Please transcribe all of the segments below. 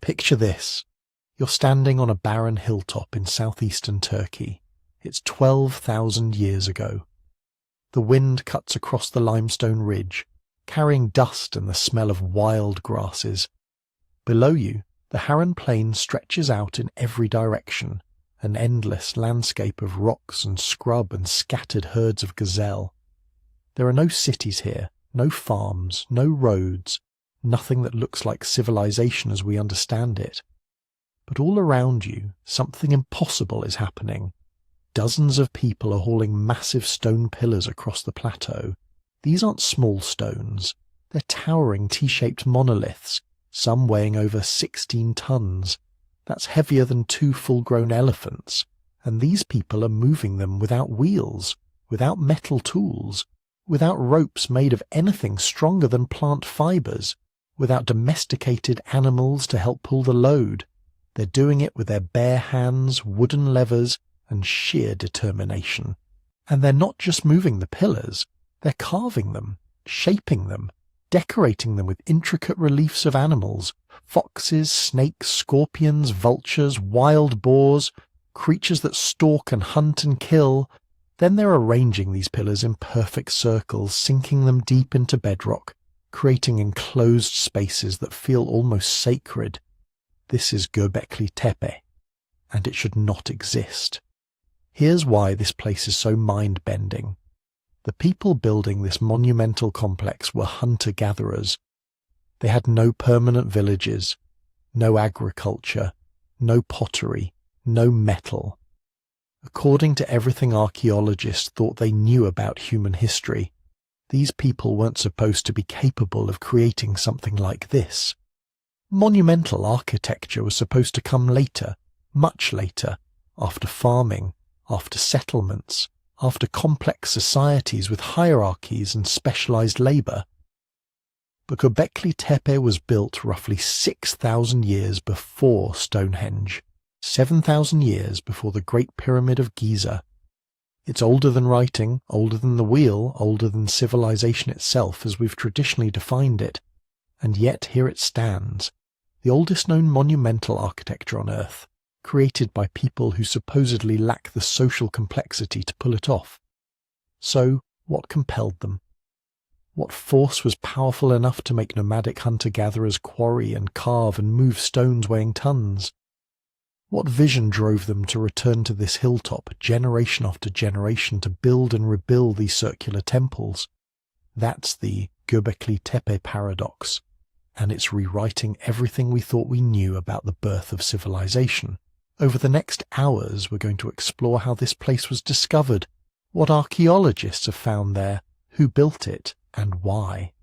Picture this. You're standing on a barren hilltop in southeastern Turkey. It's 12,000 years ago. The wind cuts across the limestone ridge, carrying dust and the smell of wild grasses. Below you, the Harran Plain stretches out in every direction, an endless landscape of rocks and scrub and scattered herds of gazelle. There are no cities here, no farms, no roads, nothing that looks like civilization as we understand it. But all around you, something impossible is happening. Dozens of people are hauling massive stone pillars across the plateau. These aren't small stones. They're towering T-shaped monoliths, some weighing over 16 tons. That's heavier than 2 full-grown elephants. And these people are moving them without wheels, without metal tools, without ropes made of anything stronger than plant fibers, without domesticated animals to help pull the load. They're doing it with their bare hands, wooden levers, and sheer determination. And they're not just moving the pillars, they're carving them, shaping them, decorating them with intricate reliefs of animals, foxes, snakes, scorpions, vultures, wild boars, creatures that stalk and hunt and kill. Then they're arranging these pillars in perfect circles, sinking them deep into bedrock, creating enclosed spaces that feel almost sacred. This is Göbekli Tepe, and it should not exist. Here's why this place is so mind-bending. The people building this monumental complex were hunter-gatherers. They had no permanent villages, no agriculture, no pottery, no metal. According to everything archaeologists thought they knew about human history, these people weren't supposed to be capable of creating something like this. Monumental architecture was supposed to come later, much later, after farming, after settlements, after complex societies with hierarchies and specialized labor. But Göbekli Tepe was built roughly 6,000 years before Stonehenge, 7,000 years before the Great Pyramid of Giza. It's older than writing, older than the wheel, older than civilization itself as we've traditionally defined it, and yet here it stands, the oldest known monumental architecture on Earth, created by people who supposedly lack the social complexity to pull it off. So, what compelled them? What force was powerful enough to make nomadic hunter-gatherers quarry and carve and move stones weighing tons? What vision drove them to return to this hilltop generation after generation to build and rebuild these circular temples? That's the Göbekli Tepe paradox, and it's rewriting everything we thought we knew about the birth of civilization. Over the next hours, we're going to explore how this place was discovered, what archaeologists have found there, who built it, and why.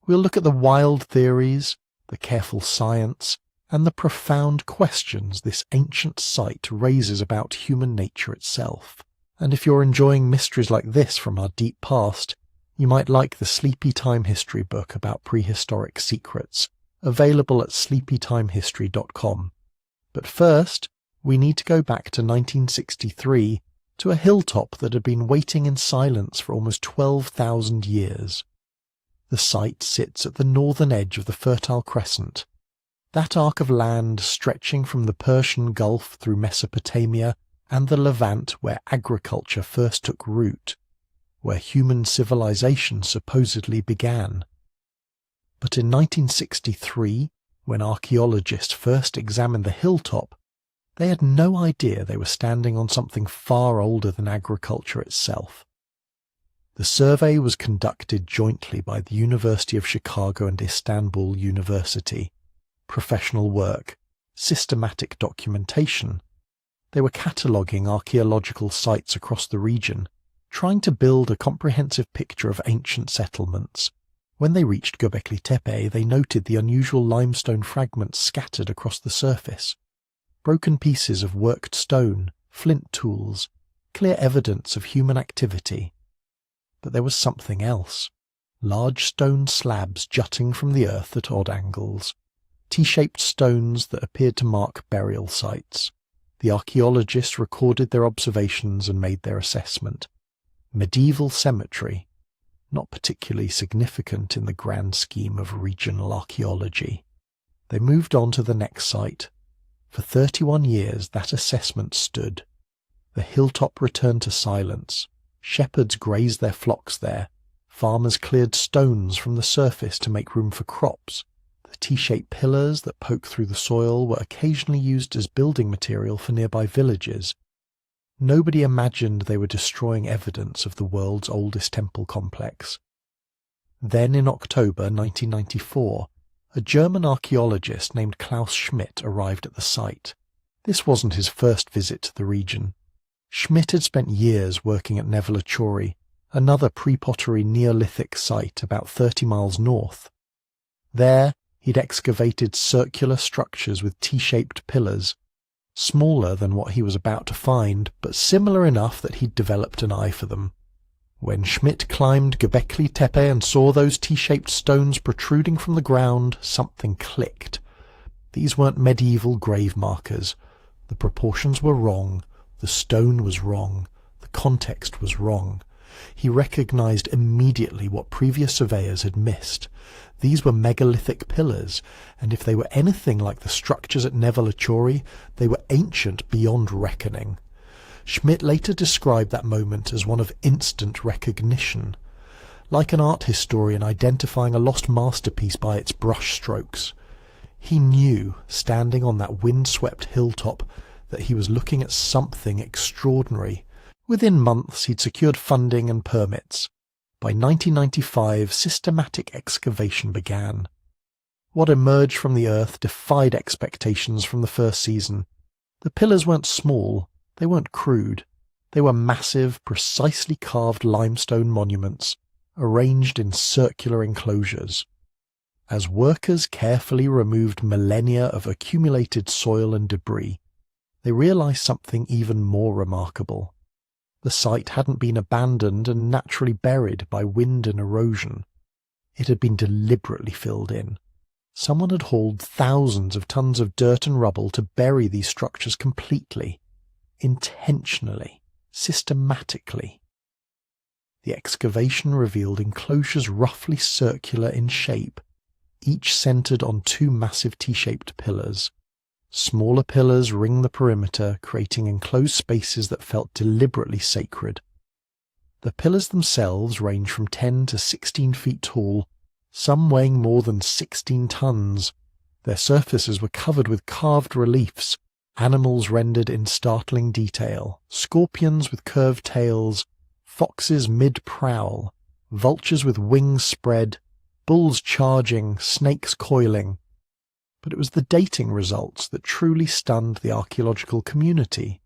We'll look at the wild theories, the careful science, and the profound questions this ancient site raises about human nature itself. And if you're enjoying mysteries like this from our deep past, you might like the Sleepy Time History book about prehistoric secrets, available at sleepytimehistory.com. But first, we need to go back to 1963 to a hilltop that had been waiting in silence for almost 12,000 years. The site sits at the northern edge of the Fertile Crescent, that arc of land stretching from the Persian Gulf through Mesopotamia and the Levant where agriculture first took root, where human civilization supposedly began. But in 1963, when archaeologists first examined the hilltop, they had no idea they were standing on something far older than agriculture itself. The survey was conducted jointly by the University of Chicago and Istanbul University. Professional work, systematic documentation. They were cataloguing archaeological sites across the region, trying to build a comprehensive picture of ancient settlements. When they reached Göbekli Tepe, they noted the unusual limestone fragments scattered across the surface. Broken pieces of worked stone, flint tools, clear evidence of human activity. But there was something else. Large stone slabs jutting from the earth at odd angles. T-shaped stones that appeared to mark burial sites. The archaeologists recorded their observations and made their assessment. Medieval cemetery, not particularly significant in the grand scheme of regional archaeology. They moved on to the next site. For 31 years that assessment stood. The hilltop returned to silence. Shepherds grazed their flocks there. Farmers cleared stones from the surface to make room for crops. The T-shaped pillars that poke through the soil were occasionally used as building material for nearby villages. Nobody imagined they were destroying evidence of the world's oldest temple complex. Then in October 1994, a German archaeologist named Klaus Schmidt arrived at the site. This wasn't his first visit to the region. Schmidt had spent years working at Nevelachori, another pre-pottery Neolithic site about 30 miles north. There, he'd excavated circular structures with T-shaped pillars, smaller than what he was about to find, but similar enough that he'd developed an eye for them. When Schmidt climbed Göbekli Tepe and saw those T-shaped stones protruding from the ground, something clicked. These weren't medieval grave markers. The proportions were wrong. The stone was wrong. The context was wrong. He recognized immediately what previous surveyors had missed. These were megalithic pillars, and if they were anything like the structures at Nevelachori, they were ancient beyond reckoning. Schmidt later described that moment as one of instant recognition, like an art historian identifying a lost masterpiece by its brushstrokes. He knew, standing on that wind-swept hilltop, that he was looking at something extraordinary. Within months he'd secured funding and permits. By 1995, systematic excavation began. What emerged from the earth defied expectations from the first season. The pillars weren't small, they weren't crude. They were massive, precisely carved limestone monuments, arranged in circular enclosures. As workers carefully removed millennia of accumulated soil and debris, they realized something even more remarkable. The site hadn't been abandoned and naturally buried by wind and erosion. It had been deliberately filled in. Someone had hauled thousands of tons of dirt and rubble to bury these structures completely, intentionally, systematically. The excavation revealed enclosures roughly circular in shape, each centered on two massive T-shaped pillars. Smaller pillars ring the perimeter, creating enclosed spaces that felt deliberately sacred. The pillars themselves range from 10 to 16 feet tall, some weighing more than 16 tons. Their surfaces were covered with carved reliefs, animals rendered in startling detail, scorpions with curved tails, foxes mid-prowl, vultures with wings spread, bulls charging, snakes coiling. But it was the dating results that truly stunned the archaeological community.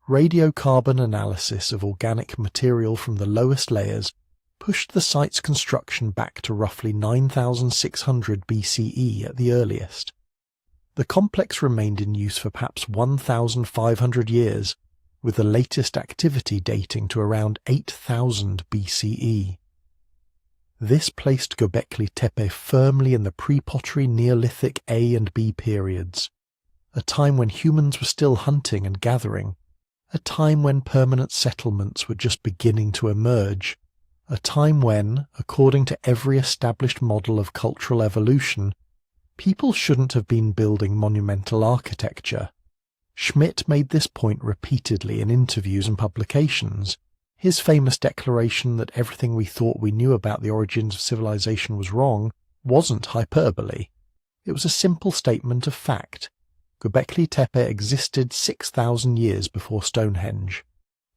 Radiocarbon analysis of organic material from the lowest layers pushed the site's construction back to roughly 9,600 BCE at the earliest. The complex remained in use for perhaps 1,500 years, with the latest activity dating to around 8,000 BCE. This placed Göbekli Tepe firmly in the pre-pottery Neolithic A and B periods, a time when humans were still hunting and gathering, a time when permanent settlements were just beginning to emerge, a time when, according to every established model of cultural evolution, people shouldn't have been building monumental architecture. Schmidt made this point repeatedly in interviews and publications. His famous declaration that everything we thought we knew about the origins of civilization was wrong wasn't hyperbole. It was a simple statement of fact. Göbekli Tepe existed 6,000 years before Stonehenge,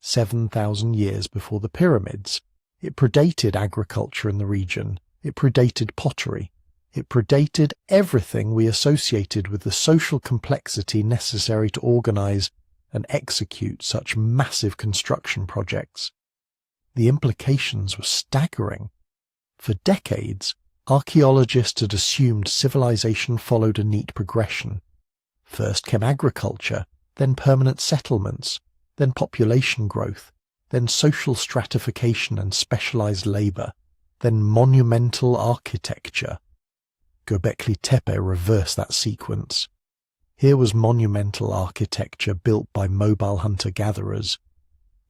7,000 years before the pyramids. It predated agriculture in the region. It predated pottery. It predated everything we associated with the social complexity necessary to organize and execute such massive construction projects. The implications were staggering. For decades, archaeologists had assumed civilization followed a neat progression. First came agriculture, then permanent settlements, then population growth, then social stratification and specialized labor, then monumental architecture. Göbekli Tepe reversed that sequence. Here was monumental architecture built by mobile hunter-gatherers.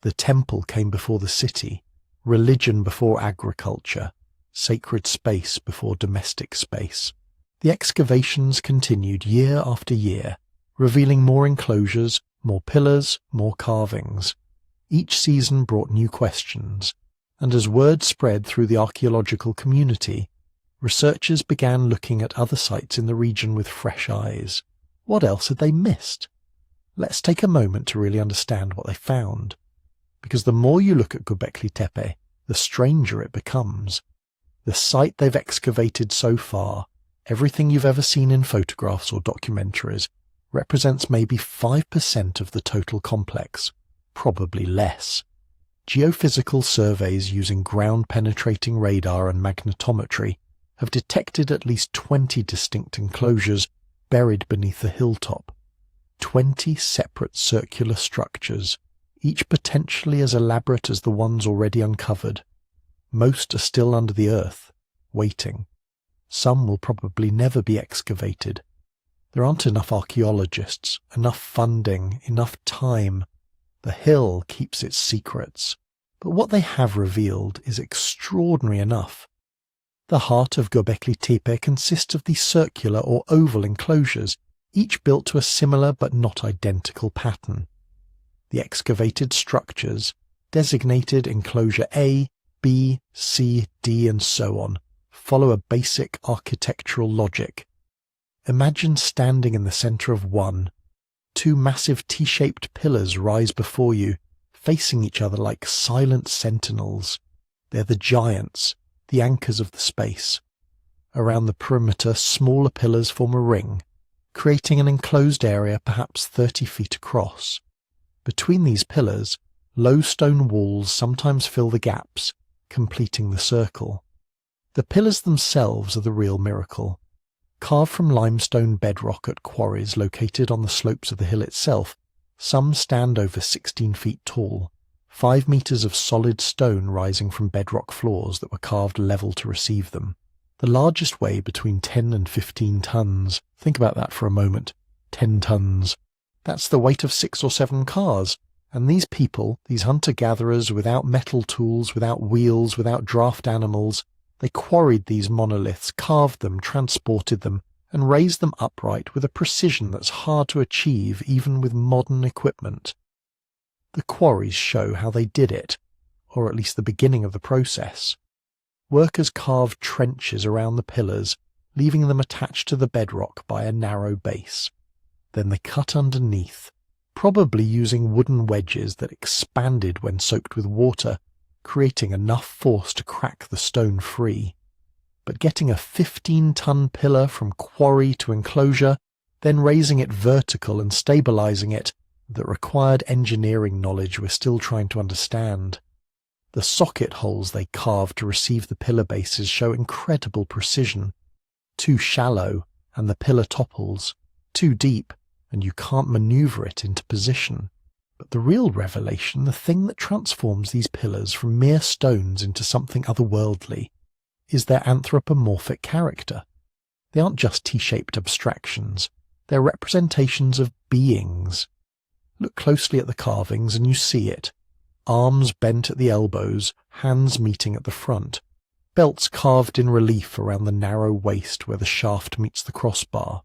The temple came before the city, religion before agriculture, sacred space before domestic space. The excavations continued year after year, revealing more enclosures, more pillars, more carvings. Each season brought new questions, and as word spread through the archaeological community, researchers began looking at other sites in the region with fresh eyes. What else had they missed? Let's take a moment to really understand what they found, because the more you look at Göbekli Tepe, the stranger it becomes. The site they've excavated so far, everything you've ever seen in photographs or documentaries, represents maybe 5% of the total complex, probably less. Geophysical surveys using ground-penetrating radar and magnetometry have detected at least 20 distinct enclosures buried beneath the hilltop. 20 separate circular structures, each potentially as elaborate as the ones already uncovered. Most are still under the earth, waiting. Some will probably never be excavated. There aren't enough archaeologists, enough funding, enough time. The hill keeps its secrets, but what they have revealed is extraordinary enough. The heart of Göbekli Tepe consists of these circular or oval enclosures, each built to a similar but not identical pattern. The excavated structures, designated Enclosure A, B, C, D and so on, follow a basic architectural logic. Imagine standing in the centre of one. Two massive T-shaped pillars rise before you, facing each other like silent sentinels. They're the giants, the anchors of the space. Around the perimeter, smaller pillars form a ring, creating an enclosed area perhaps 30 feet across. Between these pillars, low stone walls sometimes fill the gaps, completing the circle. The pillars themselves are the real miracle. Carved from limestone bedrock at quarries located on the slopes of the hill itself, some stand over 16 feet tall, 5 meters of solid stone rising from bedrock floors that were carved level to receive them. The largest weigh between 10 and 15 tons. Think about that for a moment. 10 tons. That's the weight of 6 or 7 cars. And these people, these hunter-gatherers without metal tools, without wheels, without draft animals, they quarried these monoliths, carved them, transported them, and raised them upright with a precision that's hard to achieve even with modern equipment. The quarries show how they did it, or at least the beginning of the process. Workers carved trenches around the pillars, leaving them attached to the bedrock by a narrow base. Then they cut underneath, probably using wooden wedges that expanded when soaked with water, creating enough force to crack the stone free. But getting a 15-ton pillar from quarry to enclosure, then raising it vertical and stabilizing it, that required engineering knowledge we're still trying to understand. The socket holes they carved to receive the pillar bases show incredible precision. Too shallow, and the pillar topples. Too deep, and you can't maneuver it into position. But the real revelation, the thing that transforms these pillars from mere stones into something otherworldly, is their anthropomorphic character. They aren't just T-shaped abstractions, they're representations of beings. Look closely at the carvings and you see it. Arms bent at the elbows, hands meeting at the front, belts carved in relief around the narrow waist where the shaft meets the crossbar,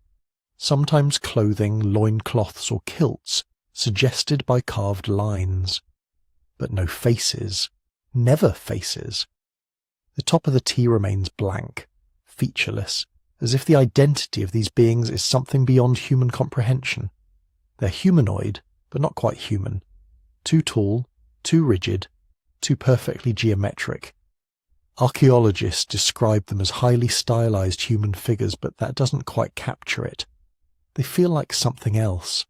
sometimes clothing, loincloths or kilts, suggested by carved lines. But no faces. Never faces. The top of the T remains blank, featureless, as if the identity of these beings is something beyond human comprehension. They're humanoid, but not quite human. Too tall, too rigid, too perfectly geometric. Archaeologists describe them as highly stylized human figures, but that doesn't quite capture it. They feel like something else.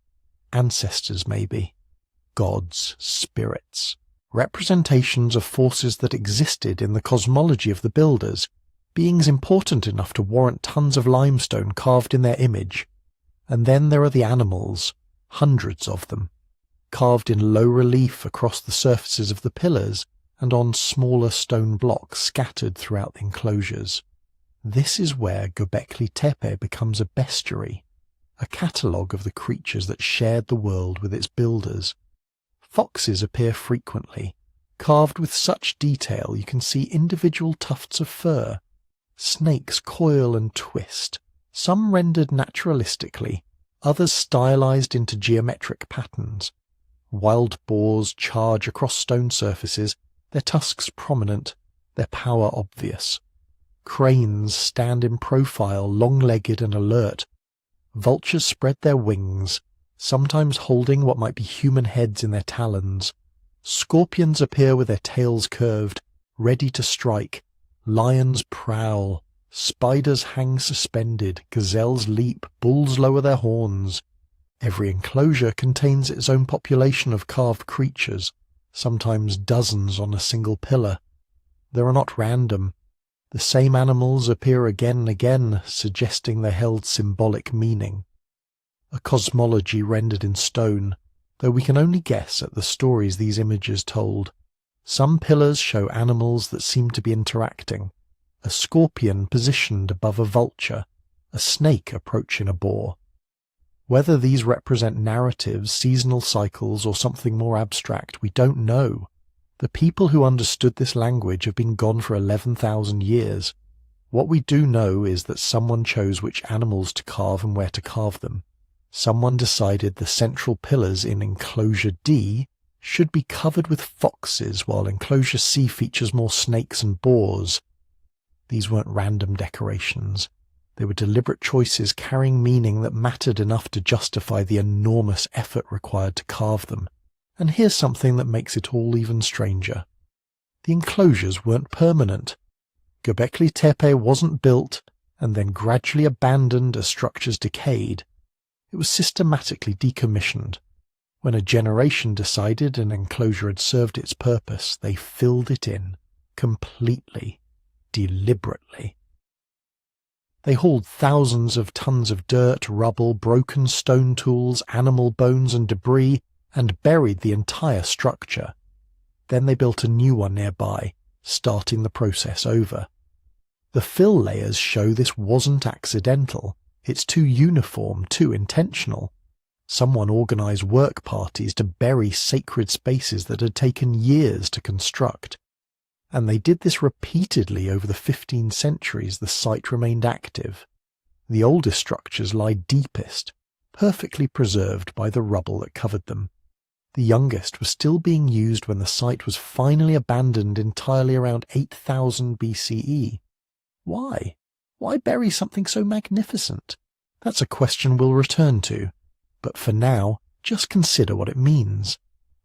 Ancestors, maybe. Gods, spirits. Representations of forces that existed in the cosmology of the builders, beings important enough to warrant tons of limestone carved in their image. And then there are the animals, hundreds of them, carved in low relief across the surfaces of the pillars and on smaller stone blocks scattered throughout the enclosures. This is where Göbekli Tepe becomes a bestiary, a catalogue of the creatures that shared the world with its builders. Foxes appear frequently, carved with such detail you can see individual tufts of fur. Snakes coil and twist, some rendered naturalistically, others stylized into geometric patterns. Wild boars charge across stone surfaces, their tusks prominent, their power obvious. Cranes stand in profile, long-legged and alert. Vultures spread their wings, sometimes holding what might be human heads in their talons. Scorpions appear with their tails curved, ready to strike. Lions prowl. Spiders hang suspended. Gazelles leap. Bulls lower their horns. Every enclosure contains its own population of carved creatures, sometimes dozens on a single pillar. They are not random. The same animals appear again and again, suggesting they held symbolic meaning. A cosmology rendered in stone, though we can only guess at the stories these images told. Some pillars show animals that seem to be interacting. A scorpion positioned above a vulture, a snake approaching a boar. Whether these represent narratives, seasonal cycles, or something more abstract, we don't know. The people who understood this language have been gone for 11,000 years. What we do know is that someone chose which animals to carve and where to carve them. Someone decided the central pillars in Enclosure D should be covered with foxes, while Enclosure C features more snakes and boars. These weren't random decorations. They were deliberate choices carrying meaning that mattered enough to justify the enormous effort required to carve them. And here's something that makes it all even stranger. The enclosures weren't permanent. Göbekli Tepe wasn't built and then gradually abandoned as structures decayed. It was systematically decommissioned. When a generation decided an enclosure had served its purpose, they filled it in, completely, deliberately. They hauled thousands of tons of dirt, rubble, broken stone tools, animal bones and debris, and buried the entire structure. Then they built a new one nearby, starting the process over. The fill layers show this wasn't accidental. It's too uniform, too intentional. Someone organized work parties to bury sacred spaces that had taken years to construct. And they did this repeatedly over the 15 centuries the site remained active. The oldest structures lie deepest, perfectly preserved by the rubble that covered them. The youngest was still being used when the site was finally abandoned entirely around 8000 BCE. Why? Why bury something so magnificent? That's a question we'll return to. But for now, just consider what it means.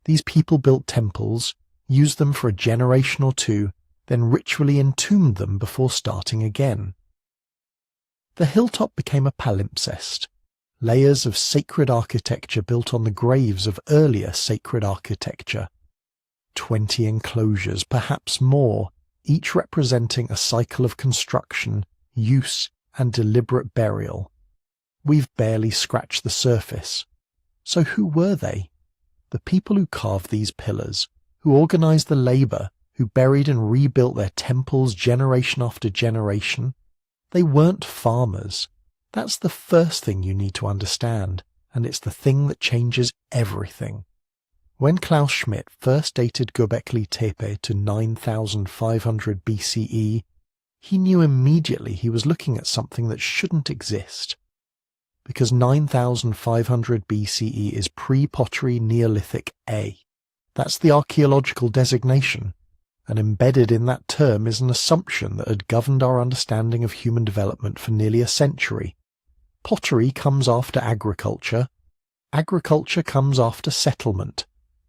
These people built temples, used them for a generation or two, then ritually entombed them before starting again. The hilltop became a palimpsest. Layers of sacred architecture built on the graves of earlier sacred architecture. 20 enclosures, perhaps more, each representing a cycle of construction, use, and deliberate burial. We've barely scratched the surface. So who were they? The people who carved these pillars, who organized the labor, who buried and rebuilt their temples generation after generation. They weren't farmers. That's the first thing you need to understand, and it's the thing that changes everything. When Klaus Schmidt first dated Göbekli Tepe to 9500 BCE, he knew immediately he was looking at something that shouldn't exist. Because 9500 BCE is Pre-Pottery Neolithic A. That's the archaeological designation, and embedded in that term is an assumption that had governed our understanding of human development for nearly a century. Pottery comes after agriculture. Agriculture comes after settlement.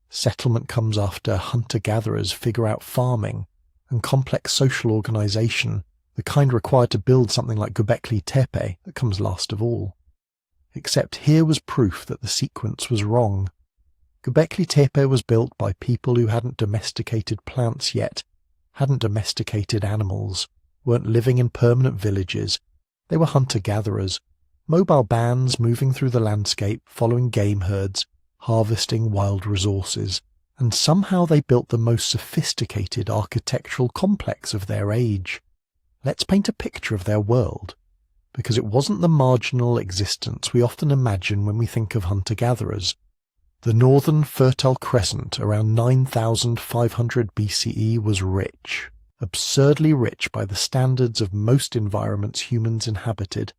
Settlement comes after hunter-gatherers figure out farming and complex social organization, the kind required to build something like Göbekli Tepe, that comes last of all. Except here was proof that the sequence was wrong. Göbekli Tepe was built by people who hadn't domesticated plants yet, hadn't domesticated animals, weren't living in permanent villages. They were hunter-gatherers, mobile bands moving through the landscape, following game herds, harvesting wild resources, and somehow they built the most sophisticated architectural complex of their age. Let's paint a picture of their world, because it wasn't the marginal existence we often imagine when we think of hunter-gatherers. The northern Fertile Crescent around 9500 BCE was rich, absurdly rich by the standards of most environments humans inhabited.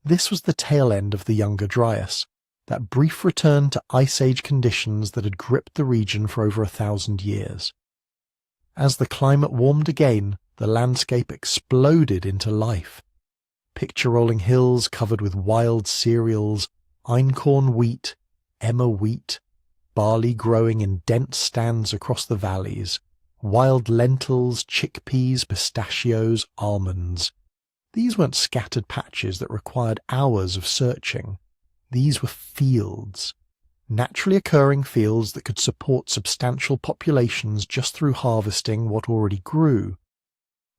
This was the tail end of the Younger Dryas, that brief return to Ice Age conditions that had gripped the region for over 1,000 years. As the climate warmed again, the landscape exploded into life. Picture-rolling hills covered with wild cereals, einkorn wheat, emmer wheat, barley growing in dense stands across the valleys, wild lentils, chickpeas, pistachios, almonds. These weren't scattered patches that required hours of searching. These were fields, naturally occurring fields that could support substantial populations just through harvesting what already grew.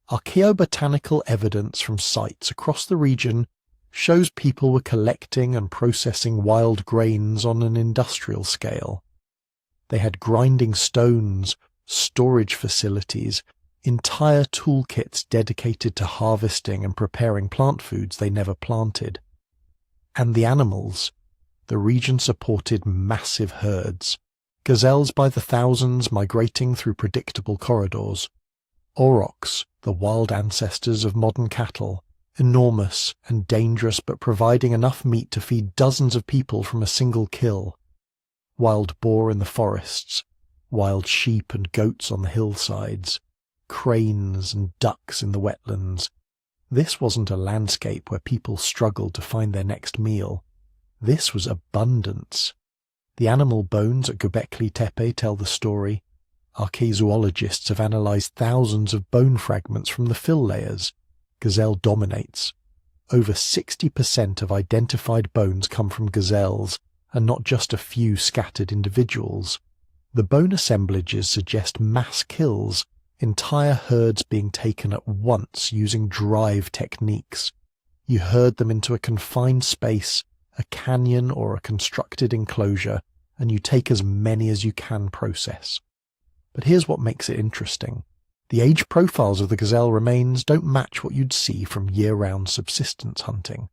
Archaeobotanical evidence from sites across the region shows people were collecting and processing wild grains on an industrial scale. They had grinding stones, storage facilities, entire toolkits dedicated to harvesting and preparing plant foods they never planted. And the animals. The region supported massive herds, gazelles by the thousands migrating through predictable corridors, aurochs, the wild ancestors of modern cattle, enormous and dangerous but providing enough meat to feed dozens of people from a single kill, wild boar in the forests, wild sheep and goats on the hillsides, cranes and ducks in the wetlands. This wasn't a landscape where people struggled to find their next meal. This was abundance. The animal bones at Göbekli Tepe tell the story. Archaeozoologists have analysed thousands of bone fragments from the fill layers. Gazelle dominates. Over 60% of identified bones come from gazelles, and not just a few scattered individuals. The bone assemblages suggest mass kills, entire herds being taken at once using drive techniques. You herd them into a confined space, a canyon or a constructed enclosure, and you take as many as you can process. But here's what makes it interesting. The age profiles of the gazelle remains don't match what you'd see from year-round subsistence hunting.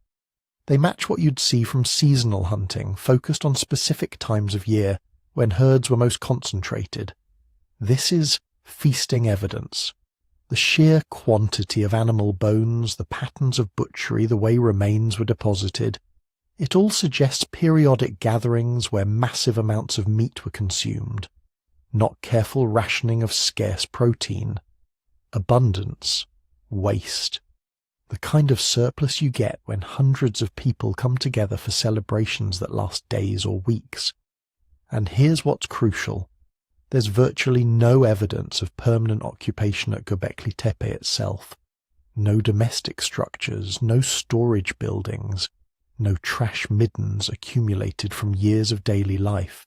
They match what you'd see from seasonal hunting, focused on specific times of year when herds were most concentrated. This is feasting evidence. The sheer quantity of animal bones, the patterns of butchery, the way remains were deposited, it all suggests periodic gatherings where massive amounts of meat were consumed, not careful rationing of scarce protein. Abundance, waste, the kind of surplus you get when hundreds of people come together for celebrations that last days or weeks. And here's what's crucial. There's virtually no evidence of permanent occupation at Göbekli Tepe itself. No domestic structures, no storage buildings, no trash middens accumulated from years of daily life.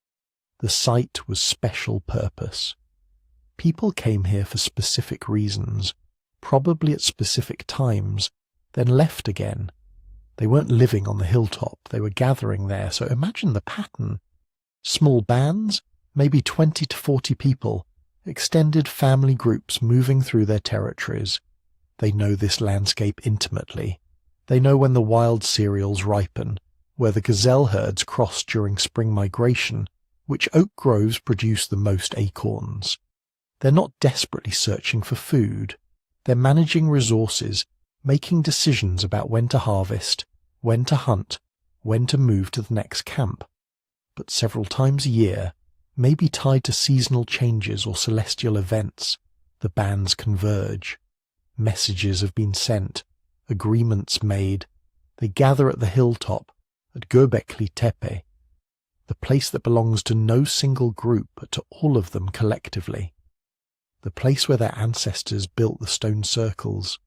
The site was special purpose. People came here for specific reasons, probably at specific times, then left again. They weren't living on the hilltop, they were gathering there, so imagine the pattern. Small bands, maybe 20 to 40 people, extended family groups moving through their territories. They know this landscape intimately. They know when the wild cereals ripen, where the gazelle herds cross during spring migration, which oak groves produce the most acorns. They're not desperately searching for food. They're managing resources, making decisions about when to harvest, when to hunt, when to move to the next camp. But several times a year, maybe tied to seasonal changes or celestial events, the bands converge. Messages have been sent, agreements made. They gather at the hilltop, at Göbekli Tepe, the place that belongs to no single group but to all of them collectively. The place where their ancestors built the stone circles.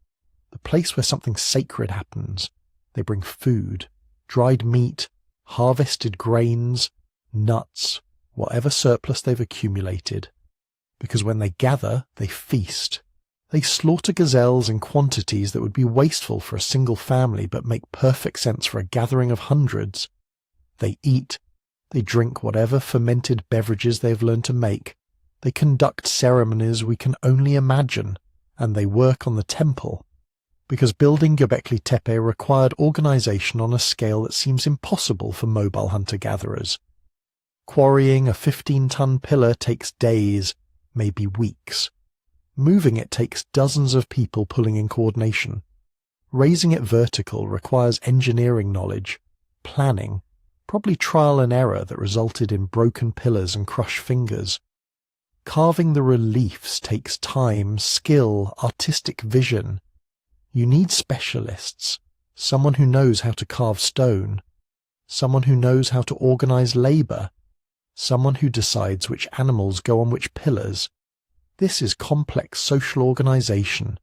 The place where something sacred happens. They bring food, dried meat, harvested grains, nuts, whatever surplus they've accumulated. Because when they gather, they feast. They slaughter gazelles in quantities that would be wasteful for a single family but make perfect sense for a gathering of hundreds. They eat. They drink whatever fermented beverages they've learned to make. They conduct ceremonies we can only imagine, and they work on the temple. Because building Göbekli Tepe required organization on a scale that seems impossible for mobile hunter-gatherers. Quarrying a 15-ton pillar takes days, maybe weeks. Moving it takes dozens of people pulling in coordination. Raising it vertical requires engineering knowledge, planning, probably trial and error that resulted in broken pillars and crushed fingers. Carving the reliefs takes time, skill, artistic vision. You need specialists, someone who knows how to carve stone, someone who knows how to organize labor, someone who decides which animals go on which pillars. This is complex social organization,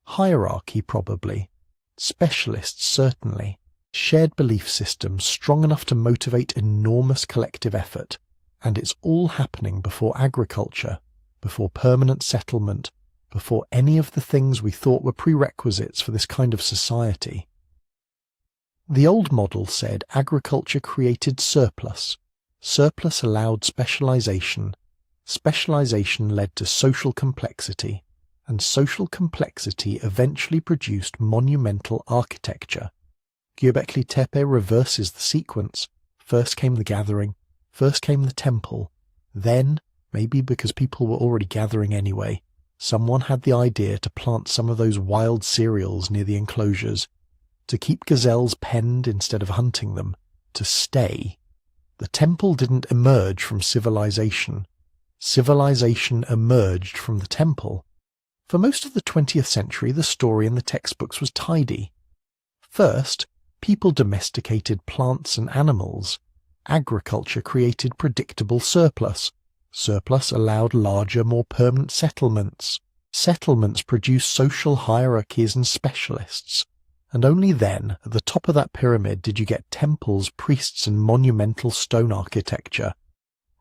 hierarchy probably, specialists certainly, shared belief systems strong enough to motivate enormous collective effort. And it's all happening before agriculture, before permanent settlement, before any of the things we thought were prerequisites for this kind of society. The old model said agriculture created surplus. Surplus allowed specialization. Specialization led to social complexity, and social complexity eventually produced monumental architecture. Göbekli Tepe reverses the sequence. First came the gathering. First came the temple. Then, maybe because people were already gathering anyway, someone had the idea to plant some of those wild cereals near the enclosures, to keep gazelles penned instead of hunting them, to stay. The temple didn't emerge from civilization. Civilization emerged from the temple. For most of the 20th century, the story in the textbooks was tidy. First, people domesticated plants and animals. Agriculture created predictable surplus. Surplus allowed larger, more permanent settlements. Settlements produced social hierarchies and specialists. And only then, at the top of that pyramid, did you get temples, priests, and monumental stone architecture.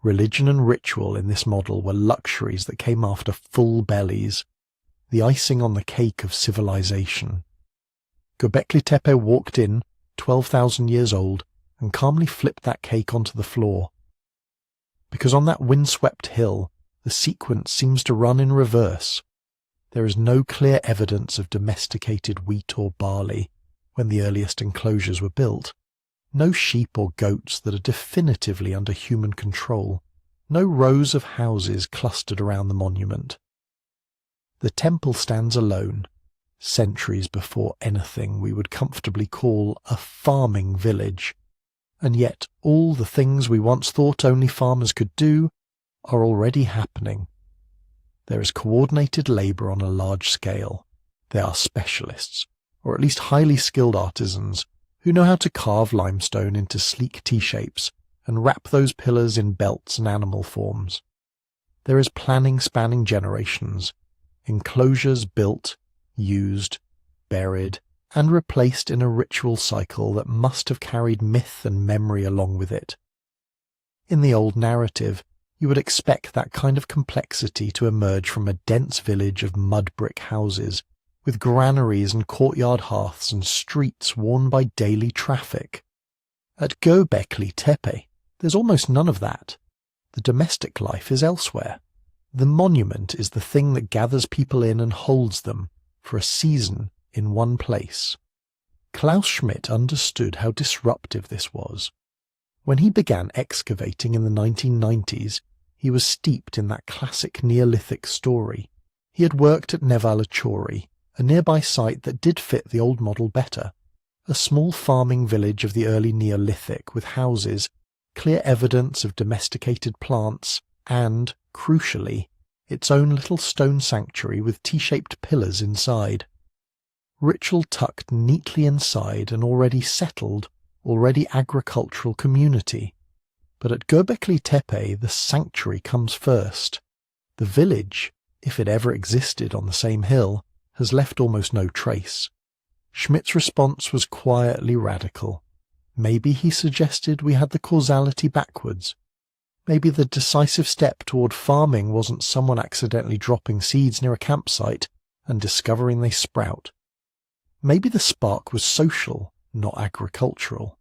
Religion and ritual in this model were luxuries that came after full bellies, the icing on the cake of civilization. Göbekli Tepe walked in, 12,000 years old, and calmly flipped that cake onto the floor. Because on that windswept hill, the sequence seems to run in reverse. There is no clear evidence of domesticated wheat or barley when the earliest enclosures were built. No sheep or goats that are definitively under human control. No rows of houses clustered around the monument. The temple stands alone, centuries before anything we would comfortably call a farming village. And yet all the things we once thought only farmers could do are already happening. There is coordinated labour on a large scale. There are specialists, or at least highly skilled artisans, who know how to carve limestone into sleek T-shapes and wrap those pillars in belts and animal forms. There is planning spanning generations, enclosures built, used, buried, and replaced in a ritual cycle that must have carried myth and memory along with it. In the old narrative, you would expect that kind of complexity to emerge from a dense village of mud brick houses, with granaries and courtyard hearths and streets worn by daily traffic. At Göbekli Tepe, there's almost none of that. The domestic life is elsewhere. The monument is the thing that gathers people in and holds them, for a season, in one place. Klaus Schmidt understood how disruptive this was. When he began excavating in the 1990s, he was steeped in that classic Neolithic story. He had worked at Nevalachori, a nearby site that did fit the old model better. A small farming village of the early Neolithic with houses, clear evidence of domesticated plants, and, crucially, its own little stone sanctuary with T-shaped pillars inside. Ritual tucked neatly inside an already settled, already agricultural community. But at Göbekli Tepe, the sanctuary comes first. The village, if it ever existed on the same hill, has left almost no trace. Schmidt's response was quietly radical. Maybe, he suggested, we had the causality backwards. Maybe the decisive step toward farming wasn't someone accidentally dropping seeds near a campsite and discovering they sprout. Maybe the spark was social, not agricultural.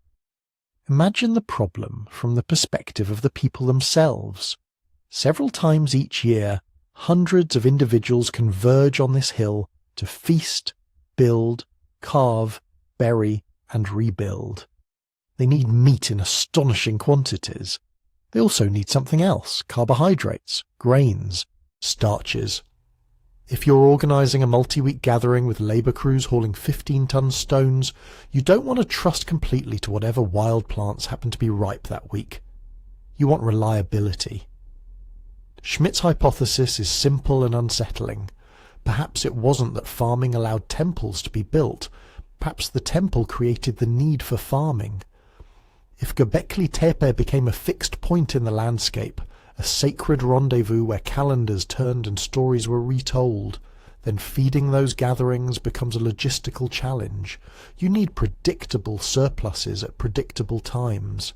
Imagine the problem from the perspective of the people themselves. Several times each year, hundreds of individuals converge on this hill to feast, build, carve, bury, and rebuild. They need meat in astonishing quantities. They also need something else: carbohydrates, grains, starches. If you're organising a multi-week gathering with labour crews hauling 15-ton stones, you don't want to trust completely to whatever wild plants happen to be ripe that week. You want reliability. Schmidt's hypothesis is simple and unsettling. Perhaps it wasn't that farming allowed temples to be built. Perhaps the temple created the need for farming. If Göbekli Tepe became a fixed point in the landscape, a sacred rendezvous where calendars turned and stories were retold, then feeding those gatherings becomes a logistical challenge. You need predictable surpluses at predictable times.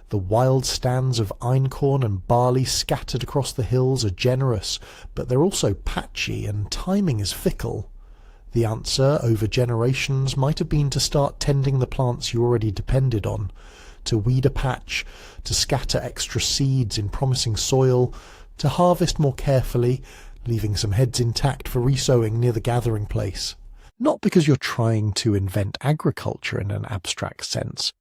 The wild stands of einkorn and barley scattered across the hills are generous, but they're also patchy and timing is fickle. The answer over generations might have been to start tending the plants you already depended on, to weed a patch, to scatter extra seeds in promising soil, to harvest more carefully, leaving some heads intact for resowing near the gathering place. Not because you're trying to invent agriculture in an abstract sense,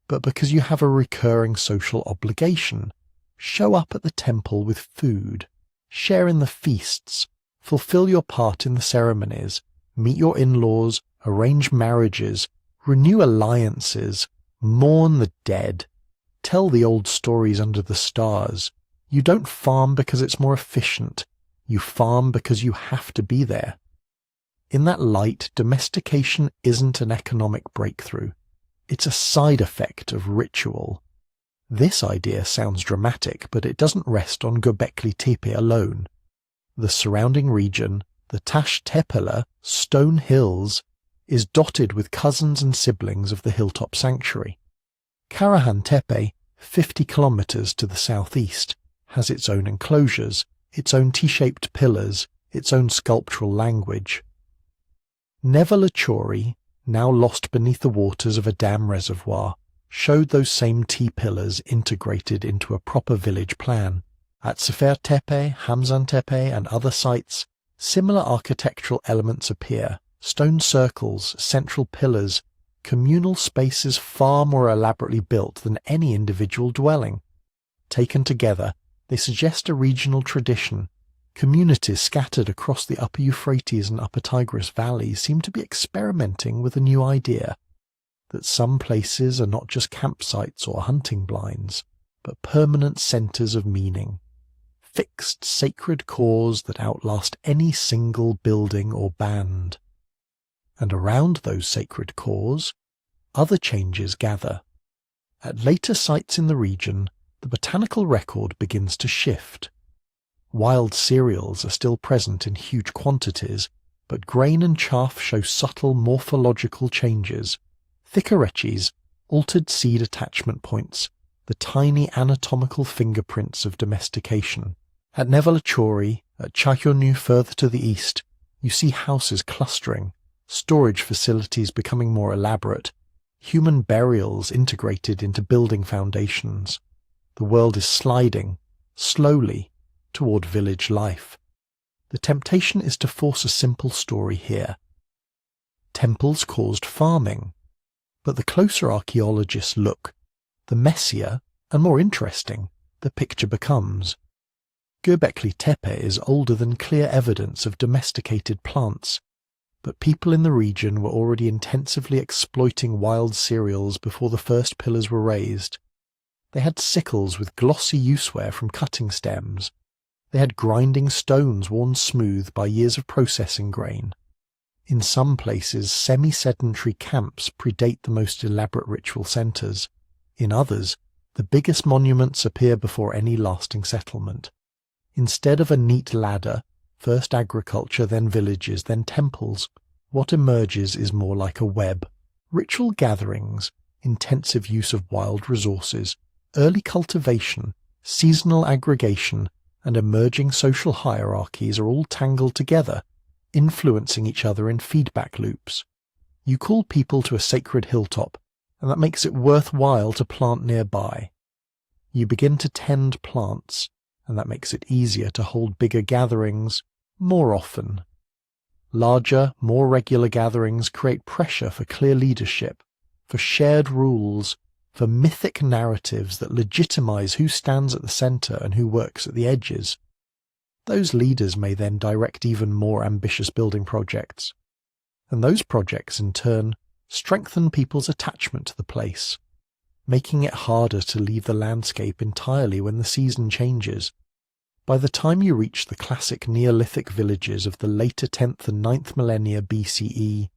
but because you have a recurring social obligation. Show up at the temple with food, share in the feasts, fulfill your part in the ceremonies, meet your in-laws, arrange marriages, renew alliances, mourn the dead, tell the old stories under the stars. You don't farm because it's more efficient. You farm because you have to be there. In that light, domestication isn't an economic breakthrough. It's a side effect of ritual. This idea sounds dramatic, but it doesn't rest on Göbekli Tepe alone. The surrounding region, the Taş Tepeler, stone hills, is dotted with cousins and siblings of the Hilltop sanctuary. Karahan Tepe, 50 kilometres to the southeast, has its own enclosures, its own T-shaped pillars, its own sculptural language. Nevalachori, now lost beneath the waters of a dam reservoir, showed those same T-pillars integrated into a proper village plan. At Sefer Tepe, Hamzan Tepe and other sites, similar architectural elements appear: stone circles, central pillars, communal spaces far more elaborately built than any individual dwelling. Taken together, they suggest a regional tradition. Communities scattered across the upper Euphrates and upper Tigris valleys seem to be experimenting with a new idea, that some places are not just campsites or hunting blinds, but permanent centres of meaning, fixed sacred cores that outlast any single building or band. And around those sacred cores, other changes gather. At later sites in the region, the botanical record begins to shift. Wild cereals are still present in huge quantities, but grain and chaff show subtle morphological changes. Thicareches, altered seed attachment points, the tiny anatomical fingerprints of domestication. At Nevalachori, at Çayönü further to the east, you see houses clustering, storage facilities becoming more elaborate, human burials integrated into building foundations. The world is sliding, slowly, toward village life. The temptation is to force a simple story here. Temples caused farming, but the closer archaeologists look, the messier and more interesting the picture becomes. Göbekli Tepe is older than clear evidence of domesticated plants, but people in the region were already intensively exploiting wild cereals before the first pillars were raised. They had sickles with glossy useware from cutting stems. They had grinding stones worn smooth by years of processing grain. In some places, semi-sedentary camps predate the most elaborate ritual centres. In others, the biggest monuments appear before any lasting settlement. Instead of a neat ladder, first agriculture, then villages, then temples, what emerges is more like a web. Ritual gatherings, intensive use of wild resources, early cultivation, seasonal aggregation, and emerging social hierarchies are all tangled together, influencing each other in feedback loops. You call people to a sacred hilltop, and that makes it worthwhile to plant nearby. You begin to tend plants, and that makes it easier to hold bigger gatherings more often. Larger, more regular gatherings create pressure for clear leadership, for shared rules, for mythic narratives that legitimize who stands at the center and who works at the edges. Those leaders may then direct even more ambitious building projects. And those projects, in turn, strengthen people's attachment to the place, making it harder to leave the landscape entirely when the season changes. By the time you reach the classic Neolithic villages of the later 10th and 9th millennia BCE,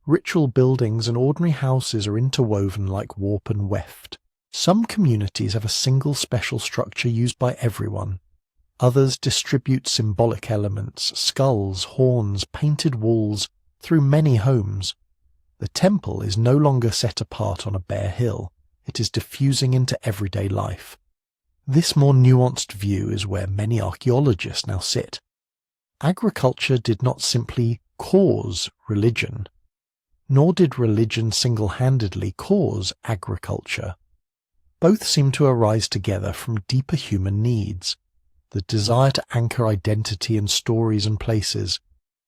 ritual buildings and ordinary houses are interwoven like warp and weft. Some communities have a single special structure used by everyone. Others distribute symbolic elements, skulls, horns, painted walls, through many homes. The temple is no longer set apart on a bare hill. It is diffusing into everyday life. This more nuanced view is where many archaeologists now sit. Agriculture did not simply cause religion, nor did religion single-handedly cause agriculture. Both seem to arise together from deeper human needs, the desire to anchor identity in stories and places,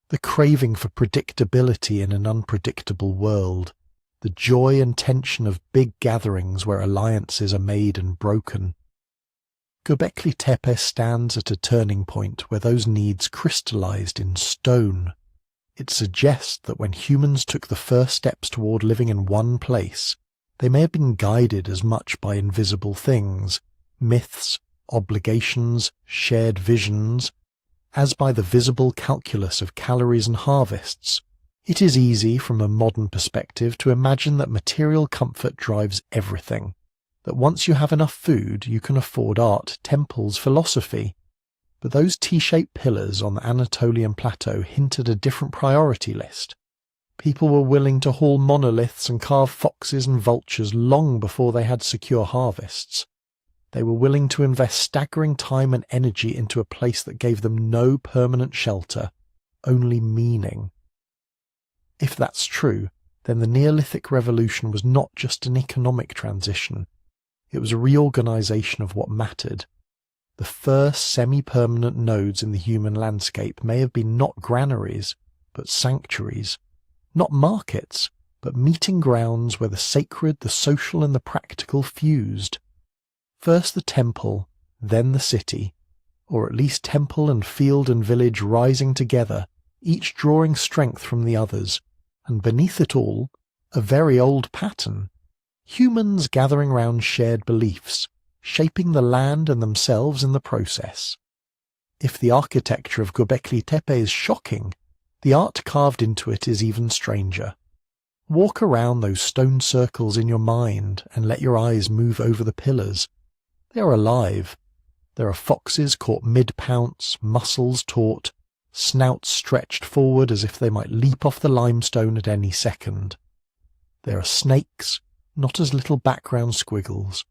the craving for predictability in an unpredictable world, the joy and tension of big gatherings where alliances are made and broken. Göbekli Tepe stands at a turning point where those needs crystallized in stone. It suggests that when humans took the first steps toward living in one place, they may have been guided as much by invisible things, myths, obligations, shared visions, as by the visible calculus of calories and harvests. It is easy from a modern perspective to imagine that material comfort drives everything, that once you have enough food you can afford art, temples, philosophy. But those T-shaped pillars on the Anatolian plateau hinted a different priority list. People were willing to haul monoliths and carve foxes and vultures long before they had secure harvests. They were willing to invest staggering time and energy into a place that gave them no permanent shelter, only meaning. If that's true, then the Neolithic Revolution was not just an economic transition. It was a reorganization of what mattered. The first semi-permanent nodes in the human landscape may have been not granaries, but sanctuaries. Not markets, but meeting grounds where the sacred, the social and the practical fused. First the temple, then the city, or at least temple and field and village rising together, each drawing strength from the others, and beneath it all, a very old pattern. Humans gathering round shared beliefs, shaping the land and themselves in the process. If the architecture of Göbekli Tepe is shocking, the art carved into it is even stranger. Walk around those stone circles in your mind and let your eyes move over the pillars. They are alive. There are foxes caught mid-pounce, muscles taut, snouts stretched forward as if they might leap off the limestone at any second. There are snakes, not as little background squiggles,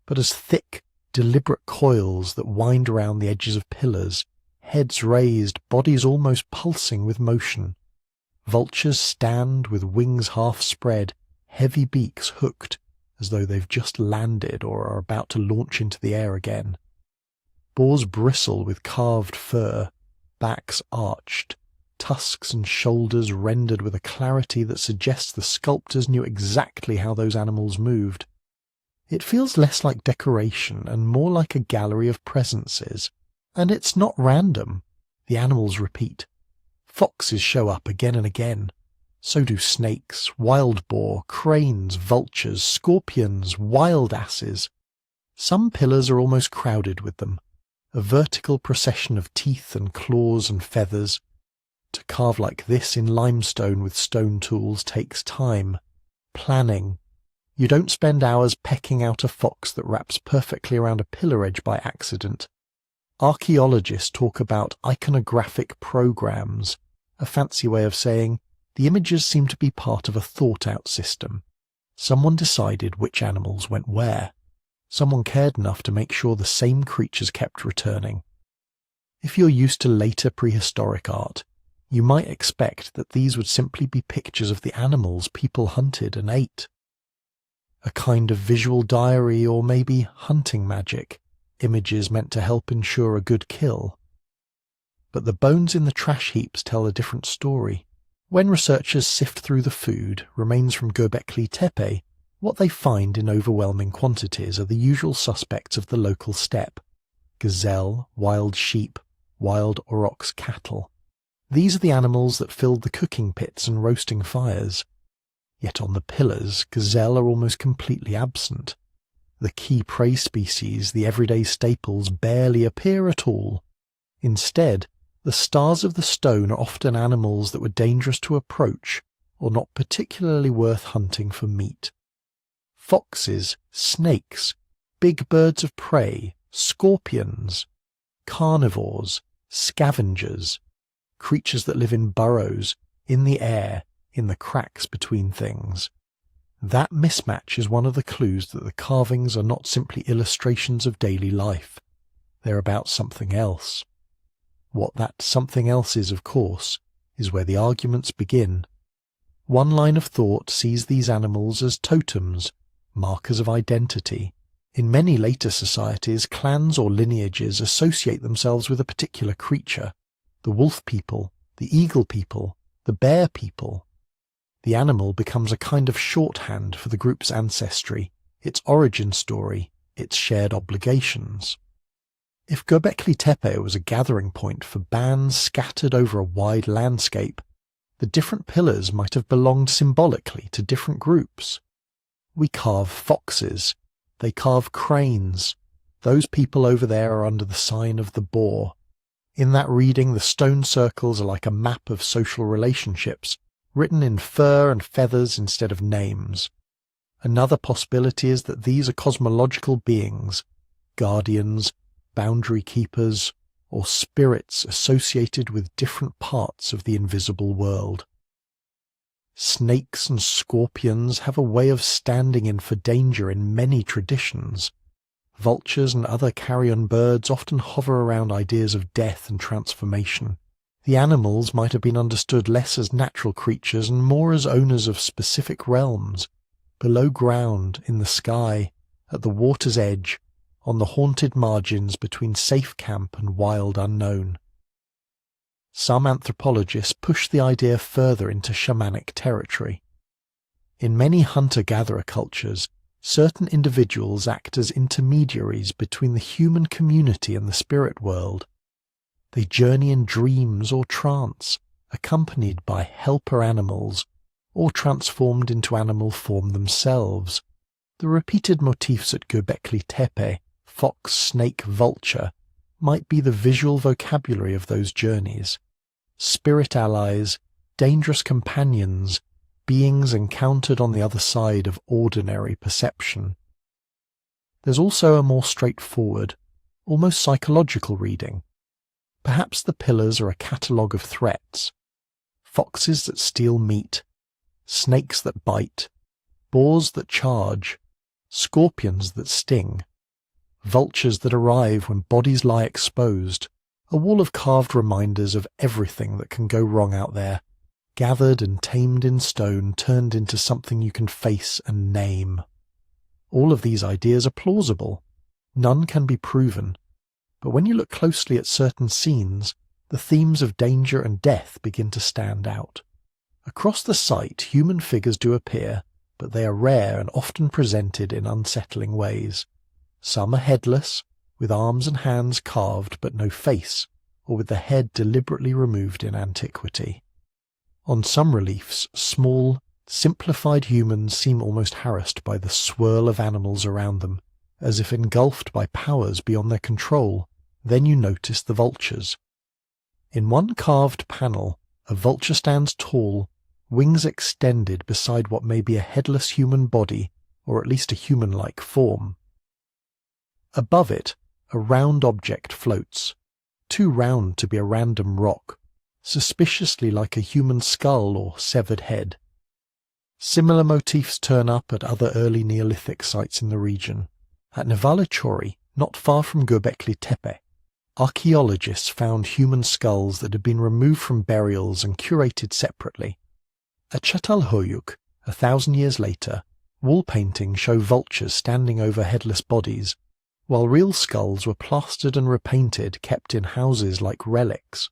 but as thick, deliberate coils that wind around the edges of pillars, heads raised, bodies almost pulsing with motion. Vultures stand with wings half spread, heavy beaks hooked, as though they've just landed or are about to launch into the air again. Boars bristle with carved fur, backs arched, tusks and shoulders rendered with a clarity that suggests the sculptors knew exactly how those animals moved. It feels less like decoration and more like a gallery of presences. And it's not random. The animals repeat. Foxes show up again and again. So do snakes, wild boar, cranes, vultures, scorpions, wild asses. Some pillars are almost crowded with them, a vertical procession of teeth and claws and feathers. To carve like this in limestone with stone tools takes time, planning. You don't spend hours pecking out a fox that wraps perfectly around a pillar edge by accident. Archaeologists talk about iconographic programs, a fancy way of saying the images seem to be part of a thought-out system. Someone decided which animals went where. Someone cared enough to make sure the same creatures kept returning. If you're used to later prehistoric art, you might expect that these would simply be pictures of the animals people hunted and ate. A kind of visual diary or maybe hunting magic, images meant to help ensure a good kill. But the bones in the trash heaps tell a different story. When researchers sift through the food, remains from Göbekli Tepe, what they find in overwhelming quantities are the usual suspects of the local steppe: gazelle, wild sheep, wild aurochs cattle. These are the animals that filled the cooking pits and roasting fires. Yet on the pillars, gazelle are almost completely absent. The key prey species, the everyday staples, barely appear at all. Instead, the stars of the stone are often animals that were dangerous to approach or not particularly worth hunting for meat. Foxes, snakes, big birds of prey, scorpions, carnivores, scavengers, creatures that live in burrows, in the air, in the cracks between things. That mismatch is one of the clues that the carvings are not simply illustrations of daily life. They're about something else. What that something else is, of course, is where the arguments begin. One line of thought sees these animals as totems, markers of identity. In many later societies, clans or lineages associate themselves with a particular creature: the wolf people, the eagle people, the bear people. The animal becomes a kind of shorthand for the group's ancestry, its origin story, its shared obligations. If Göbekli Tepe was a gathering point for bands scattered over a wide landscape, the different pillars might have belonged symbolically to different groups. We carve foxes, they carve cranes. Those people over there are under the sign of the boar. In that reading, the stone circles are like a map of social relationships, written in fur and feathers instead of names. Another possibility is that these are cosmological beings, guardians, boundary keepers, or spirits associated with different parts of the invisible world. Snakes and scorpions have a way of standing in for danger in many traditions. Vultures and other carrion birds often hover around ideas of death and transformation. The animals might have been understood less as natural creatures and more as owners of specific realms, below ground, in the sky, at the water's edge, on the haunted margins between safe camp and wild unknown. Some anthropologists push the idea further into shamanic territory. In many hunter-gatherer cultures, certain individuals act as intermediaries between the human community and the spirit world. They journey in dreams or trance, accompanied by helper animals, or transformed into animal form themselves. The repeated motifs at Göbekli Tepe, fox, snake, vulture, might be the visual vocabulary of those journeys. Spirit allies, dangerous companions, beings encountered on the other side of ordinary perception. There's also a more straightforward, almost psychological reading. Perhaps the pillars are a catalogue of threats: foxes that steal meat, snakes that bite, boars that charge, scorpions that sting, vultures that arrive when bodies lie exposed, a wall of carved reminders of everything that can go wrong out there, gathered and tamed in stone, turned into something you can face and name. All of these ideas are plausible. None can be proven. But when you look closely at certain scenes, the themes of danger and death begin to stand out. Across the site, human figures do appear, but they are rare and often presented in unsettling ways. Some are headless, with arms and hands carved but no face, or with the head deliberately removed in antiquity. On some reliefs, small, simplified humans seem almost harassed by the swirl of animals around them, as if engulfed by powers beyond their control. Then you notice the vultures. In one carved panel, a vulture stands tall, wings extended beside what may be a headless human body, or at least a human-like form. Above it, a round object floats, too round to be a random rock, suspiciously like a human skull or severed head. Similar motifs turn up at other early Neolithic sites in the region. At Nevala Chori, not far from Göbekli Tepe, archaeologists found human skulls that had been removed from burials and curated separately. At Çatalhöyük, 1,000 years later, wall paintings show vultures standing over headless bodies, while real skulls were plastered and repainted, kept in houses like relics.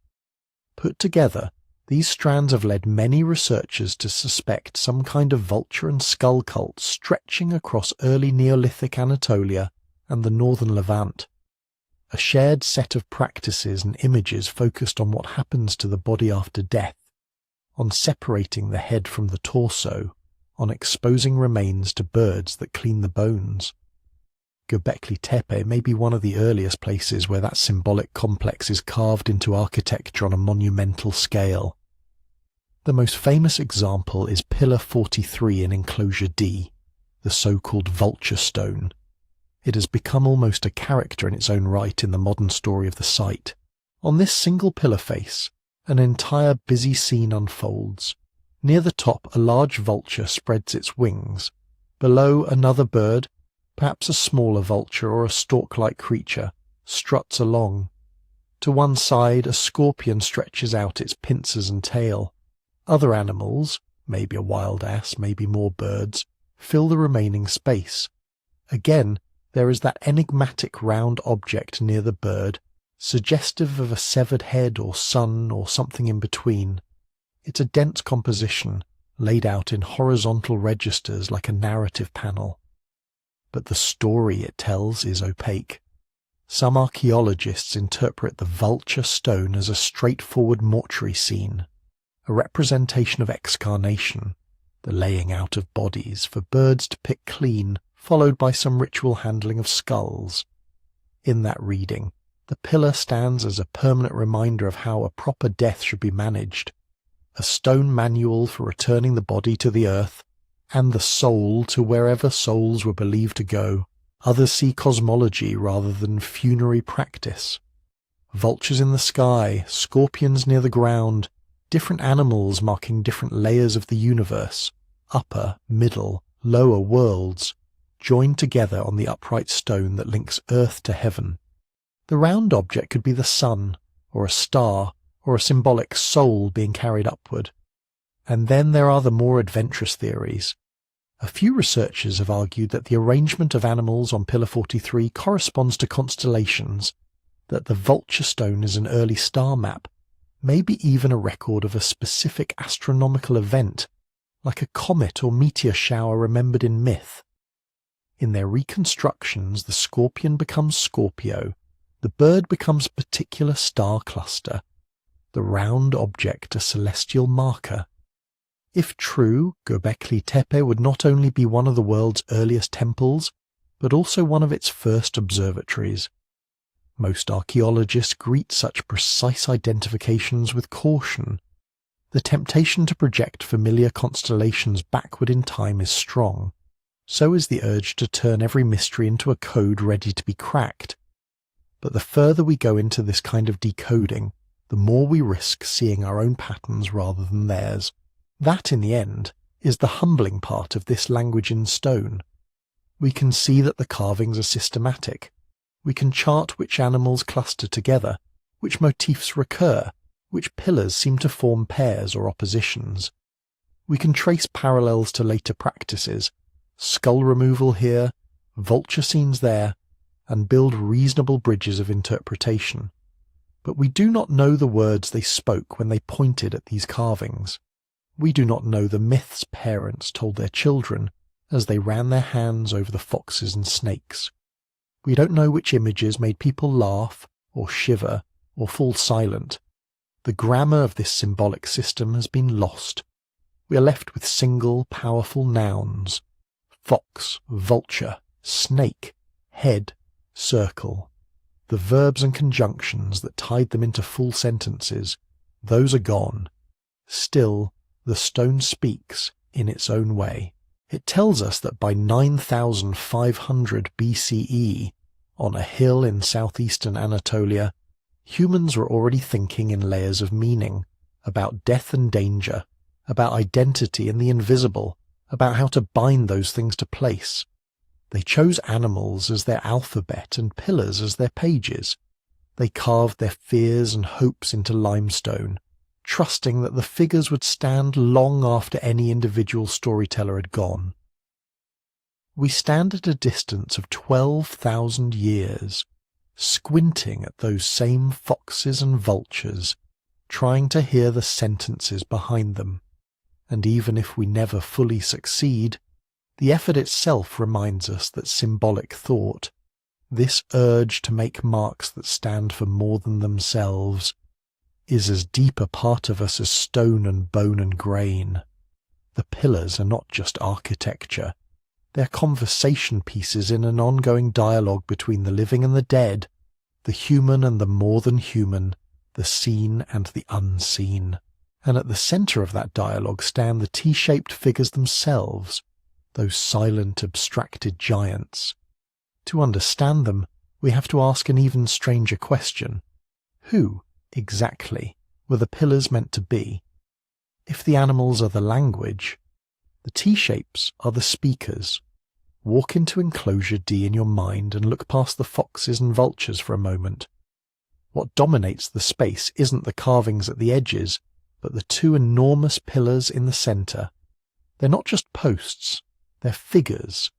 Put together, these strands have led many researchers to suspect some kind of vulture and skull cult stretching across early Neolithic Anatolia and the northern Levant. a shared set of practices and images focused on what happens to the body after death, on separating the head from the torso, on exposing remains to birds that clean the bones. Göbekli Tepe may be one of the earliest places where that symbolic complex is carved into architecture on a monumental scale. The most famous example is Pillar 43 in Enclosure D, the so-called vulture stone. It has become almost a character in its own right in the modern story of the site. On this single pillar face, an entire busy scene unfolds. Near the top, a large vulture spreads its wings. Below, another bird, perhaps a smaller vulture or a stork-like creature, struts along. To one side, a scorpion stretches out its pincers and tail. Other animals, maybe a wild ass, maybe more birds, fill the remaining space. Again, there is that enigmatic round object near the bird, suggestive of a severed head or sun or something in between. It's a dense composition, laid out in horizontal registers like a narrative panel. But the story it tells is opaque. Some archaeologists interpret the vulture stone as a straightforward mortuary scene, a representation of excarnation, the laying out of bodies for birds to pick clean, followed by some ritual handling of skulls. In that reading, the pillar stands as a permanent reminder of how a proper death should be managed, a stone manual for returning the body to the earth, and the soul to wherever souls were believed to go. Others see cosmology rather than funerary practice. Vultures in the sky, scorpions near the ground, different animals marking different layers of the universe, upper, middle, lower worlds, joined together on the upright stone that links earth to heaven. The round object could be the sun, or a star, or a symbolic soul being carried upward. And then there are the more adventurous theories. A few researchers have argued that the arrangement of animals on Pillar 43 corresponds to constellations, that the vulture stone is an early star map, maybe even a record of a specific astronomical event, like a comet or meteor shower remembered in myth. In their reconstructions, the scorpion becomes Scorpio, the bird becomes a particular star cluster, the round object a celestial marker. If true, Göbekli Tepe would not only be one of the world's earliest temples, but also one of its first observatories. Most archaeologists greet such precise identifications with caution. The temptation to project familiar constellations backward in time is strong. So is the urge to turn every mystery into a code ready to be cracked. But the further we go into this kind of decoding, the more we risk seeing our own patterns rather than theirs. That, in the end, is the humbling part of this language in stone. We can see that the carvings are systematic. We can chart which animals cluster together, which motifs recur, which pillars seem to form pairs or oppositions. We can trace parallels to later practices, skull removal here, vulture scenes there, and build reasonable bridges of interpretation. But we do not know the words they spoke when they pointed at these carvings. We do not know the myths parents told their children as they ran their hands over the foxes and snakes. We don't know which images made people laugh, or shiver, or fall silent. The grammar of this symbolic system has been lost. We are left with single, powerful nouns: fox, vulture, snake, head, circle. The verbs and conjunctions that tied them into full sentences, those are gone. Still, the stone speaks in its own way. It tells us that by 9500 BCE, on a hill in southeastern Anatolia, humans were already thinking in layers of meaning, about death and danger, about identity and the invisible, about how to bind those things to place. They chose animals as their alphabet and pillars as their pages. They carved their fears and hopes into limestone, trusting that the figures would stand long after any individual storyteller had gone. We stand at a distance of 12,000 years, squinting at those same foxes and vultures, trying to hear the sentences behind them. And even if we never fully succeed, the effort itself reminds us that symbolic thought, This urge to make marks that stand for more than themselves is as deep a part of us as stone and bone and grain. The pillars are not just architecture. They're conversation pieces in an ongoing dialogue between the living and the dead, the human and the more than human, the seen and the unseen. And at the centre of that dialogue stand the T-shaped figures themselves, those silent, abstracted giants. To understand them, we have to ask an even stranger question. Who, exactly, were the pillars meant to be? If the animals are the language, the T-shapes are the speakers. Walk into Enclosure D in your mind and look past the foxes and vultures for a moment. What dominates the space isn't the carvings at the edges, but the two enormous pillars in the centre. They're not just posts, they're figures.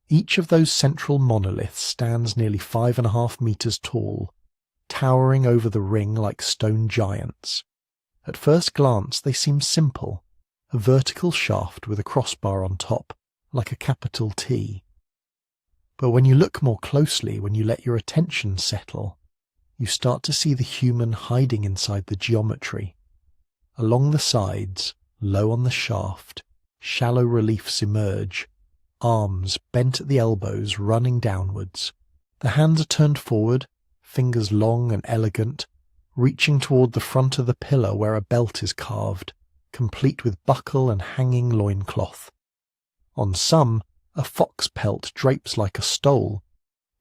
Each of those central monoliths stands nearly 5.5 meters tall, towering over the ring like stone giants. At first glance they seem simple, a vertical shaft with a crossbar on top, like a capital T. But when you look more closely, when you let your attention settle, you start to see the human hiding inside the geometry. Along the sides, low on the shaft, shallow reliefs emerge, arms bent at the elbows running downwards. The hands are turned forward, fingers long and elegant, reaching toward the front of the pillar where a belt is carved, complete with buckle and hanging loincloth. On some, a fox pelt drapes like a stole.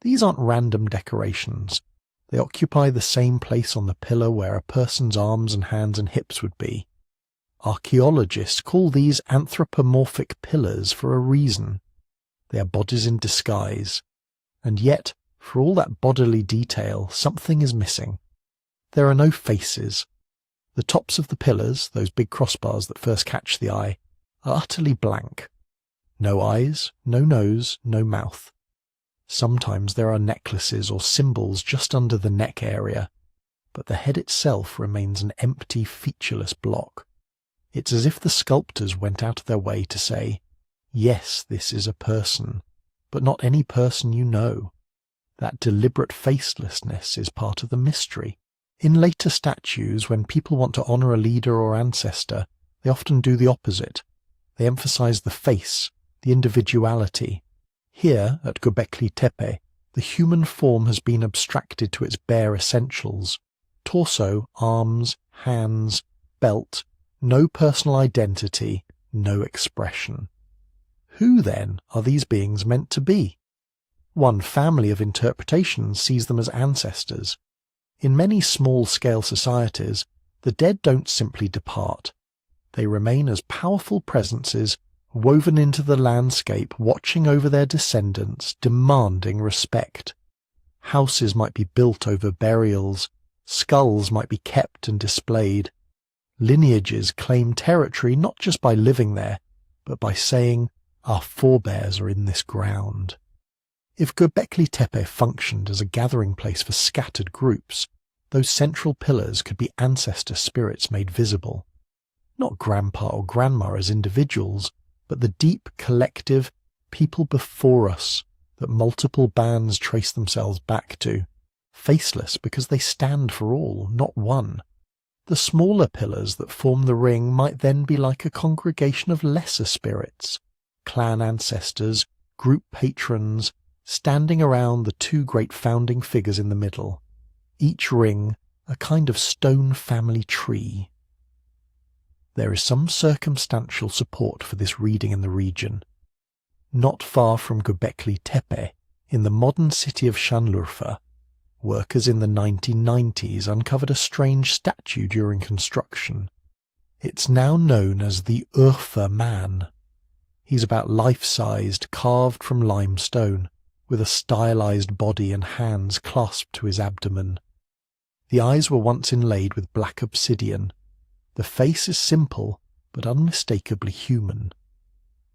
These aren't random decorations. They occupy the same place on the pillar where a person's arms and hands and hips would be. Archaeologists call these anthropomorphic pillars for a reason. They are bodies in disguise. And yet, for all that bodily detail, something is missing. There are no faces. The tops of the pillars, those big crossbars that first catch the eye, are utterly blank. No eyes, no nose, no mouth. Sometimes there are necklaces or symbols just under the neck area, but the head itself remains an empty, featureless block. It's as if the sculptors went out of their way to say, yes, this is a person, but not any person you know. That deliberate facelessness is part of the mystery. In later statues, when people want to honour a leader or ancestor, they often do the opposite. They emphasise the face, the individuality. Here, at Göbekli Tepe, the human form has been abstracted to its bare essentials. Torso, arms, hands, belt, no personal identity, no expression. Who, then, are these beings meant to be? One family of interpretations sees them as ancestors. In many small-scale societies, the dead don't simply depart. They remain as powerful presences woven into the landscape, watching over their descendants, demanding respect. Houses might be built over burials, skulls might be kept and displayed. Lineages claim territory not just by living there, but by saying, our forebears are in this ground. If Göbekli Tepe functioned as a gathering place for scattered groups, those central pillars could be ancestor spirits made visible. Not grandpa or grandma as individuals, but the deep, collective people before us that multiple bands trace themselves back to, faceless because they stand for all, not one. The smaller pillars that form the ring might then be like a congregation of lesser spirits, clan ancestors, group patrons, standing around the two great founding figures in the middle, each ring a kind of stone family tree. There is some circumstantial support for this reading in the region. Not far from Göbekli Tepe, in the modern city of Şanlıurfa, workers in the 1990s uncovered a strange statue during construction. It's now known as the Urfa Man. He's about life-sized, carved from limestone, with a stylized body and hands clasped to his abdomen. The eyes were once inlaid with black obsidian. The face is simple, but unmistakably human.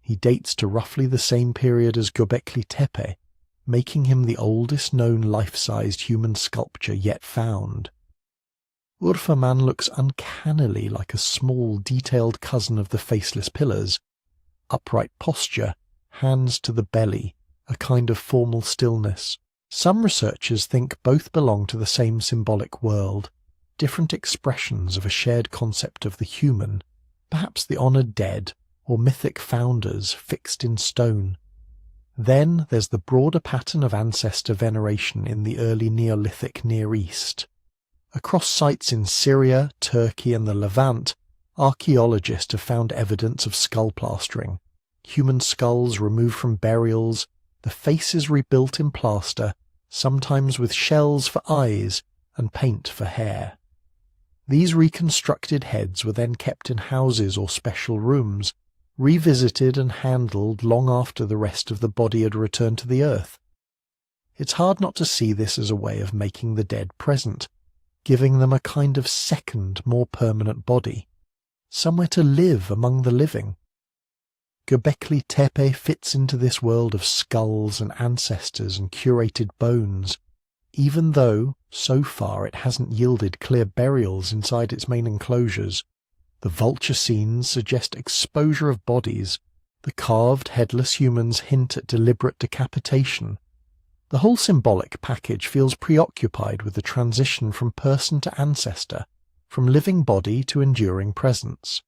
He dates to roughly the same period as Göbekli Tepe, making him the oldest known life-sized human sculpture yet found. Urfa Man looks uncannily like a small, detailed cousin of the faceless pillars. Upright posture, hands to the belly, a kind of formal stillness, Some researchers think both belong to the same symbolic world, different expressions of a shared concept of the human, perhaps the honoured dead or mythic founders fixed in stone. Then there's the broader pattern of ancestor veneration in the early Neolithic Near East. Across sites in Syria, Turkey and the Levant, archaeologists have found evidence of skull plastering, human skulls removed from burials, the faces rebuilt in plaster, sometimes with shells for eyes and paint for hair. These reconstructed heads were then kept in houses or special rooms, revisited and handled long after the rest of the body had returned to the earth. It's hard not to see this as a way of making the dead present, giving them a kind of second, more permanent body, somewhere to live among the living. Göbekli Tepe fits into this world of skulls and ancestors and curated bones, even though, so far, it hasn't yielded clear burials inside its main enclosures. The vulture scenes suggest exposure of bodies. The carved, headless humans hint at deliberate decapitation. The whole symbolic package feels preoccupied with the transition from person to ancestor, from living body to enduring presence.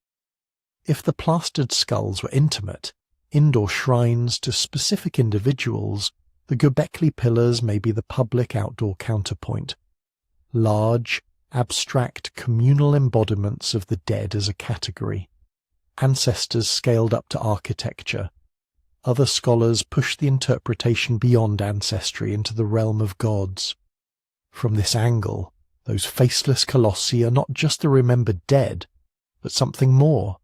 If the plastered skulls were intimate, indoor shrines to specific individuals, the Göbekli pillars may be the public outdoor counterpoint. Large, abstract communal embodiments of the dead as a category. Ancestors scaled up to architecture. Other scholars push the interpretation beyond ancestry into the realm of gods. From this angle, those faceless colossi are not just the remembered dead, but something more.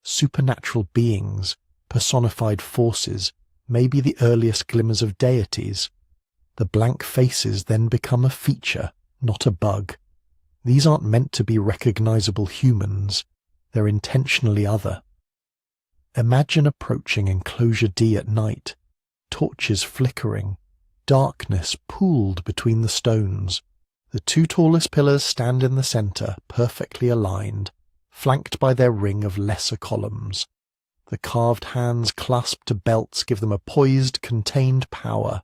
Supernatural beings, personified forces, maybe the earliest glimmers of deities. The blank faces then become a feature, not a bug. These aren't meant to be recognizable humans. They're intentionally other. Imagine approaching Enclosure D at night, torches flickering, darkness pooled between the stones. The two tallest pillars stand in the center, perfectly aligned, flanked by their ring of lesser columns. The carved hands clasped to belts give them a poised, contained power.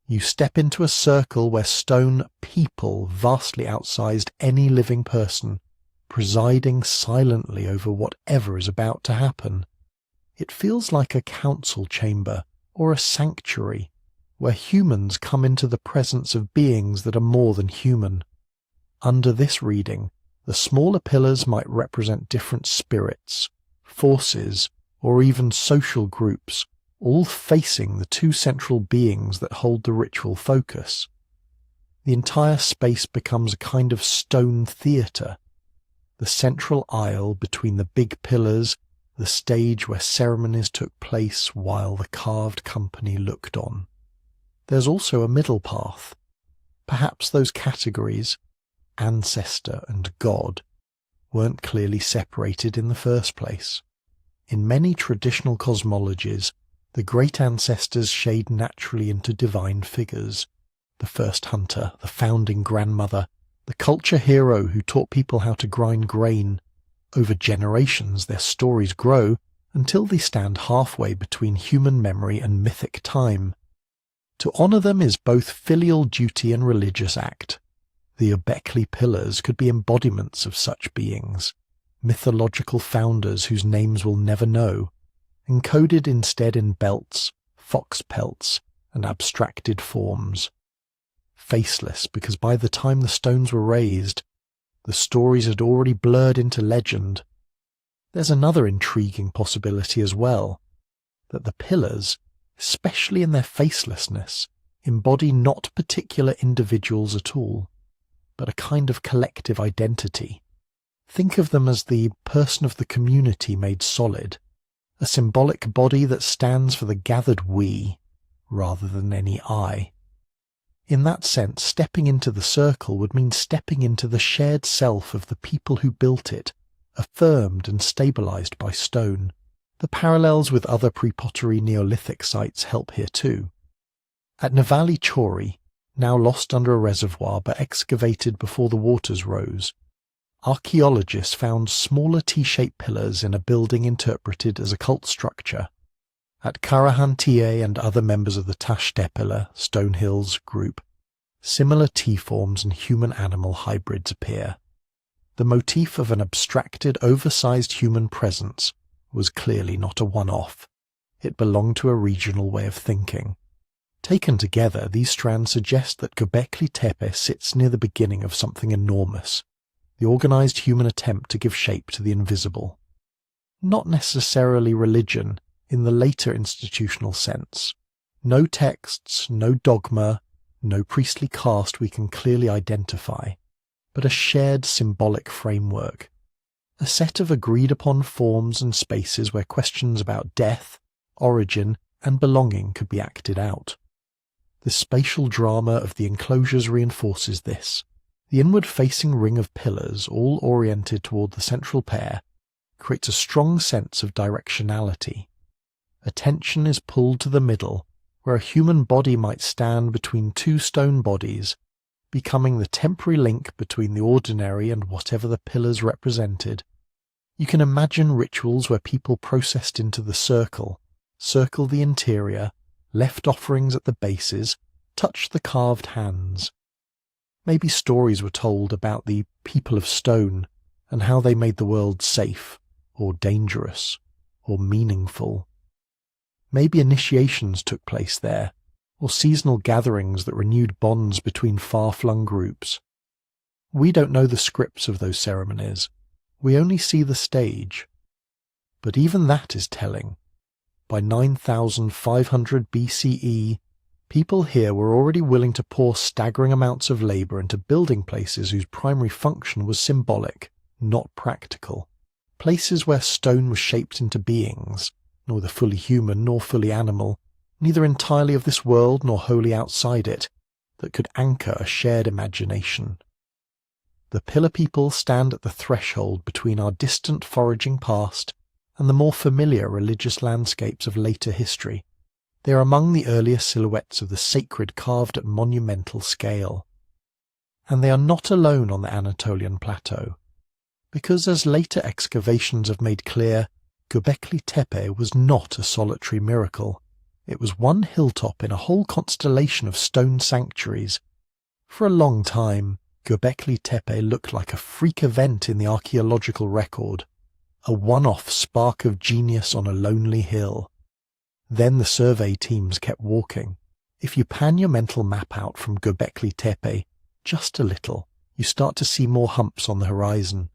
You step into a circle where stone people vastly outsized any living person, presiding silently over whatever is about to happen. It feels like a council chamber or a sanctuary where humans come into the presence of beings that are more than human. Under this reading, the smaller pillars might represent different spirits, forces, or even social groups, all facing the two central beings that hold the ritual focus. The entire space becomes a kind of stone theatre. The central aisle between the big pillars, the stage where ceremonies took place while the carved company looked on. There's also a middle path. Perhaps those categories, ancestor and god, weren't clearly separated in the first place. In many traditional cosmologies, the great ancestors shade naturally into divine figures. The first hunter, the founding grandmother, the culture hero who taught people how to grind grain. Over generations their stories grow until they stand halfway between human memory and mythic time. To honour them is both filial duty and religious act. The Göbekli pillars could be embodiments of such beings, mythological founders whose names we'll never know, encoded instead in belts, fox pelts, and abstracted forms. Faceless because by the time the stones were raised, the stories had already blurred into legend. There's another intriguing possibility as well, that the pillars, especially in their facelessness, embody not particular individuals at all, but a kind of collective identity. Think of them as the person of the community made solid, a symbolic body that stands for the gathered we, rather than any I. In that sense, stepping into the circle would mean stepping into the shared self of the people who built it, affirmed and stabilized by stone. The parallels with other pre-pottery Neolithic sites help here too. At Navali Chori, now lost under a reservoir but excavated before the waters rose, archaeologists found smaller T-shaped pillars in a building interpreted as a cult structure. At Karahan Tepe and other members of the Taş Tepeler, Stonehills group, similar T-forms and human-animal hybrids appear. The motif of an abstracted, oversized human presence was clearly not a one-off. It belonged to a regional way of thinking. Taken together, these strands suggest that Göbekli Tepe sits near the beginning of something enormous, the organized human attempt to give shape to the invisible. Not necessarily religion in the later institutional sense. No texts, no dogma, no priestly caste we can clearly identify, but a shared symbolic framework, a set of agreed-upon forms and spaces where questions about death, origin, and belonging could be acted out. The spatial drama of the enclosures reinforces this. The inward-facing ring of pillars, all oriented toward the central pair, creates a strong sense of directionality. Attention is pulled to the middle, where a human body might stand between two stone bodies, becoming the temporary link between the ordinary and whatever the pillars represented. You can imagine rituals where people processed into the circled the interior, left offerings at the bases, touched the carved hands. Maybe stories were told about the people of stone and how they made the world safe, or dangerous, or meaningful. Maybe initiations took place there, or seasonal gatherings that renewed bonds between far-flung groups. We don't know the scripts of those ceremonies. We only see the stage. But even that is telling. By 9500 BCE, people here were already willing to pour staggering amounts of labour into building places whose primary function was symbolic, not practical. Places where stone was shaped into beings, neither fully human nor fully animal, neither entirely of this world nor wholly outside it, that could anchor a shared imagination. The pillar people stand at the threshold between our distant foraging past and the more familiar religious landscapes of later history. They are among the earlier silhouettes of the sacred carved at monumental scale. And they are not alone on the Anatolian plateau, because as later excavations have made clear, Göbekli Tepe was not a solitary miracle. It was one hilltop in a whole constellation of stone sanctuaries. For a long time, Göbekli Tepe looked like a freak event in the archaeological record, a one-off spark of genius on a lonely hill. Then the survey teams kept walking. If you pan your mental map out from Göbekli Tepe just a little, you start to see more humps on the horizon.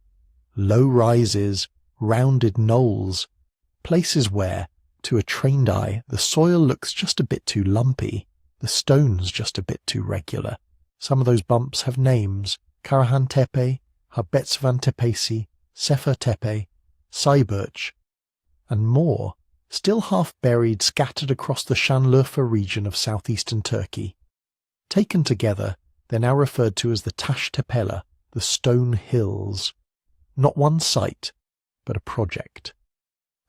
Low rises, rounded knolls, places where, to a trained eye, the soil looks just a bit too lumpy, the stones just a bit too regular. Some of those bumps have names: Karahan Tepe, Harbetsvan Tepesi, Sefer Tepe, Cyberch, and more, still half-buried, scattered across the Şanlıurfa region of southeastern Turkey. Taken together, they're now referred to as the Taş Tepeler, the Stone Hills. Not one site, but a project.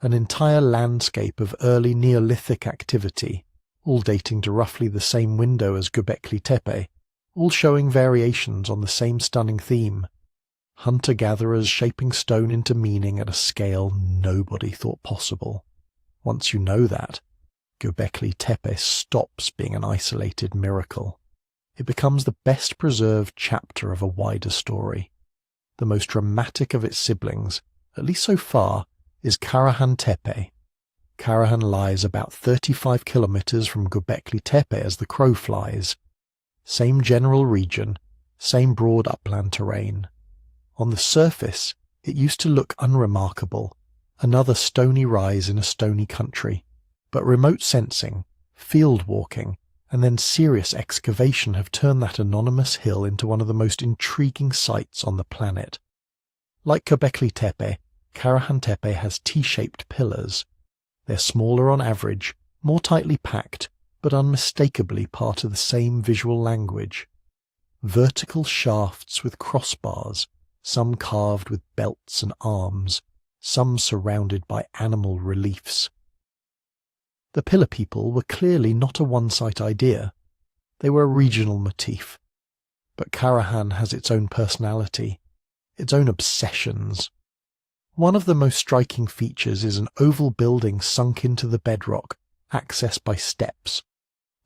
An entire landscape of early Neolithic activity, all dating to roughly the same window as Göbekli Tepe, all showing variations on the same stunning theme. Hunter-gatherers shaping stone into meaning at a scale nobody thought possible. Once you know that, Göbekli Tepe stops being an isolated miracle. It becomes the best preserved chapter of a wider story. The most dramatic of its siblings, at least so far, is Karahan Tepe. Karahan lies about 35 kilometers from Göbekli Tepe as the crow flies. Same general region, same broad upland terrain. On the surface, it used to look unremarkable, another stony rise in a stony country. But remote sensing, field walking, and then serious excavation have turned that anonymous hill into one of the most intriguing sights on the planet. Like Göbekli Tepe, Karahan Tepe has T-shaped pillars. They're smaller on average, more tightly packed, but unmistakably part of the same visual language. Vertical shafts with crossbars, some carved with belts and arms, some surrounded by animal reliefs. The pillar people were clearly not a one-site idea. They were a regional motif. But Karahan has its own personality, its own obsessions. One of the most striking features is an oval building sunk into the bedrock, accessed by steps.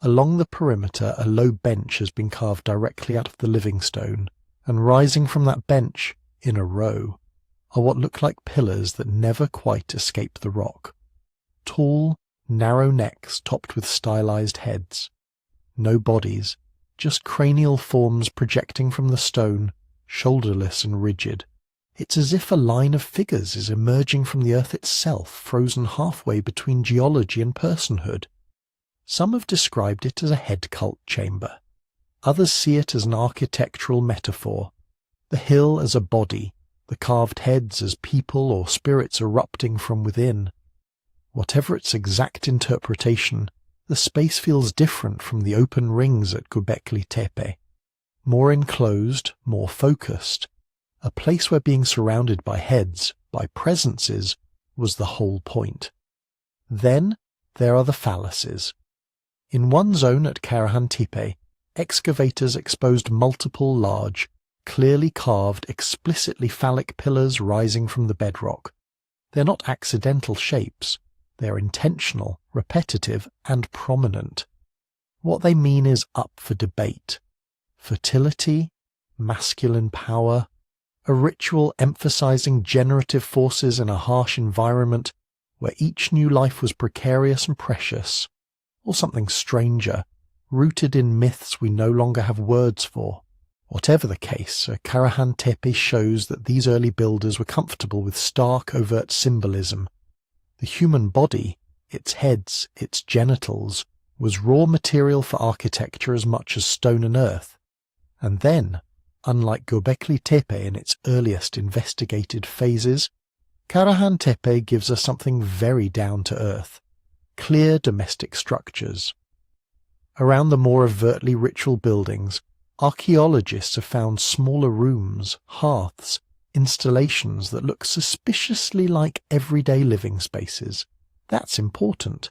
Along the perimeter, a low bench has been carved directly out of the living stone, and rising from that bench, in a row, are what look like pillars that never quite escape the rock. Tall, narrow necks topped with stylized heads. No bodies, just cranial forms projecting from the stone, shoulderless and rigid. It's as if a line of figures is emerging from the earth itself, frozen halfway between geology and personhood. Some have described it as a head cult chamber. Others see it as an architectural metaphor. The hill as a body, the carved heads as people or spirits erupting from within. Whatever its exact interpretation, the space feels different from the open rings at Göbekli Tepe. More enclosed, more focused. A place where being surrounded by heads, by presences, was the whole point. Then there are the phalluses. In one zone at Karahan Tepe, excavators exposed multiple large, clearly carved, explicitly phallic pillars rising from the bedrock. They're not accidental shapes. They're intentional, repetitive, and prominent. What they mean is up for debate. Fertility, masculine power, a ritual emphasizing generative forces in a harsh environment where each new life was precarious and precious, or something stranger, rooted in myths we no longer have words for. Whatever the case, Karahan Tepe shows that these early builders were comfortable with stark, overt symbolism. The human body, its heads, its genitals, was raw material for architecture as much as stone and earth. And then, unlike Göbekli Tepe in its earliest investigated phases, Karahan Tepe gives us something very down to earth, clear domestic structures. Around the more overtly ritual buildings, archaeologists have found smaller rooms, hearths, installations that look suspiciously like everyday living spaces. That's important.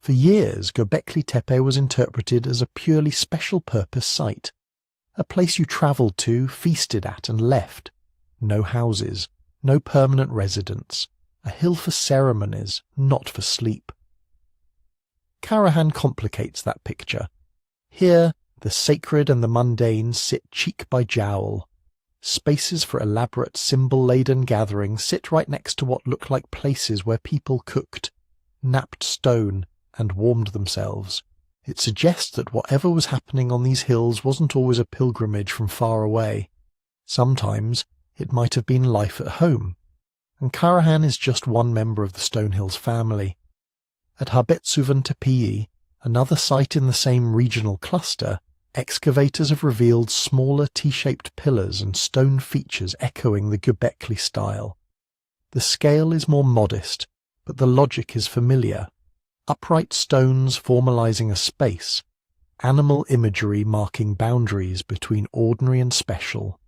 For years, Göbekli Tepe was interpreted as a purely special-purpose site, a place you travelled to, feasted at and left. No houses, no permanent residence, a hill for ceremonies, not for sleep. Karahan complicates that picture. Here, the sacred and the mundane sit cheek by jowl. Spaces for elaborate symbol-laden gatherings sit right next to what look like places where people cooked, knapped stone, and warmed themselves. It suggests that whatever was happening on these hills wasn't always a pilgrimage from far away. Sometimes it might have been life at home. And Karahan is just one member of the Stonehills family. At Harbetsuvan Tepe, another site in the same regional cluster, excavators have revealed smaller T-shaped pillars and stone features echoing the Göbekli style. The scale is more modest, but the logic is familiar. Upright stones formalizing a space, animal imagery marking boundaries between ordinary and special.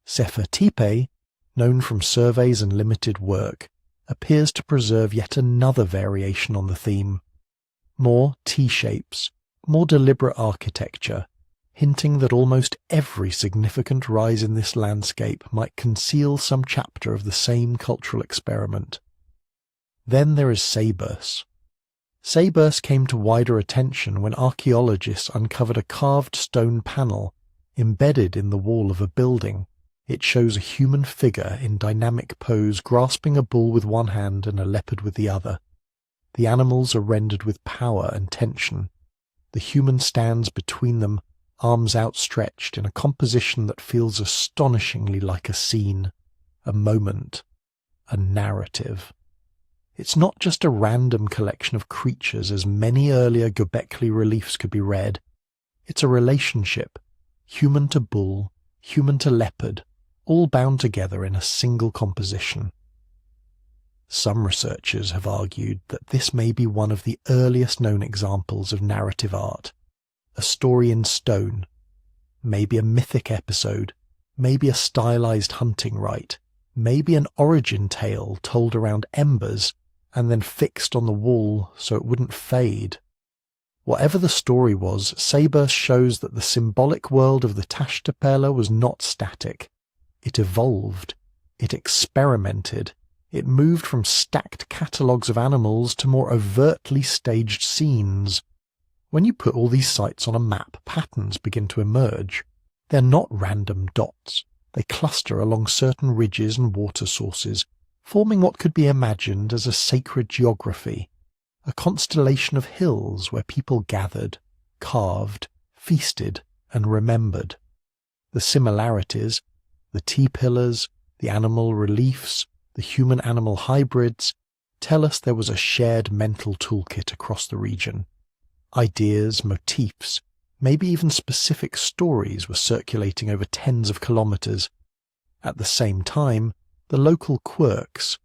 Sefer Tepe, known from surveys and limited work, appears to preserve yet another variation on the theme. More T-shapes, more deliberate architecture, hinting that almost every significant rise in this landscape might conceal some chapter of the same cultural experiment. Then there is Saburs. Saburs came to wider attention when archaeologists uncovered a carved stone panel embedded in the wall of a building. It shows a human figure in dynamic pose grasping a bull with one hand and a leopard with the other. The animals are rendered with power and tension. The human stands between them, arms outstretched in a composition that feels astonishingly like a scene, a moment, a narrative. It's not just a random collection of creatures as many earlier Göbekli reliefs could be read. It's a relationship, human to bull, human to leopard, all bound together in a single composition. Some researchers have argued that this may be one of the earliest known examples of narrative art, a story in stone, maybe a mythic episode, maybe a stylized hunting rite, maybe an origin tale told around embers and then fixed on the wall so it wouldn't fade. Whatever the story was, Saburs shows that the symbolic world of the Taş Tepeler was not static. It evolved. It experimented. It moved from stacked catalogues of animals to more overtly staged scenes. When you put all these sites on a map, patterns begin to emerge. They're not random dots. They cluster along certain ridges and water sources, forming what could be imagined as a sacred geography, a constellation of hills where people gathered, carved, feasted, and remembered. The similarities, the T-pillars, the animal reliefs, the human-animal hybrids, tell us there was a shared mental toolkit across the region. Ideas, motifs, maybe even specific stories were circulating over tens of kilometers. At the same time, the local quirks,